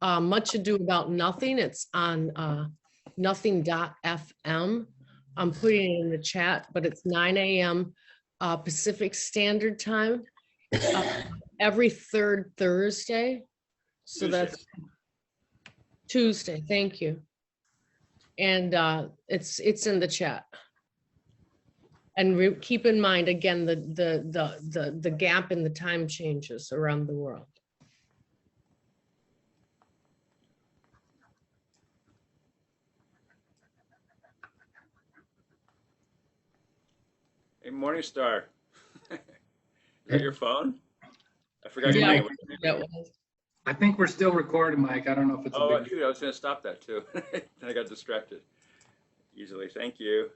Much Ado About Nothing. It's on nothing.fm. I'm putting it in the chat, but it's 9 a.m. Pacific Standard Time every third Thursday. So that's Tuesday. Thank you. And it's in the chat. And keep in mind again the gap in the time changes around the world. Hey, Morningstar. Is that your phone? I forgot your name. I think we're still recording, Mike. I don't know if it's dude, I was going to stop that too. I got distracted easily. Thank you.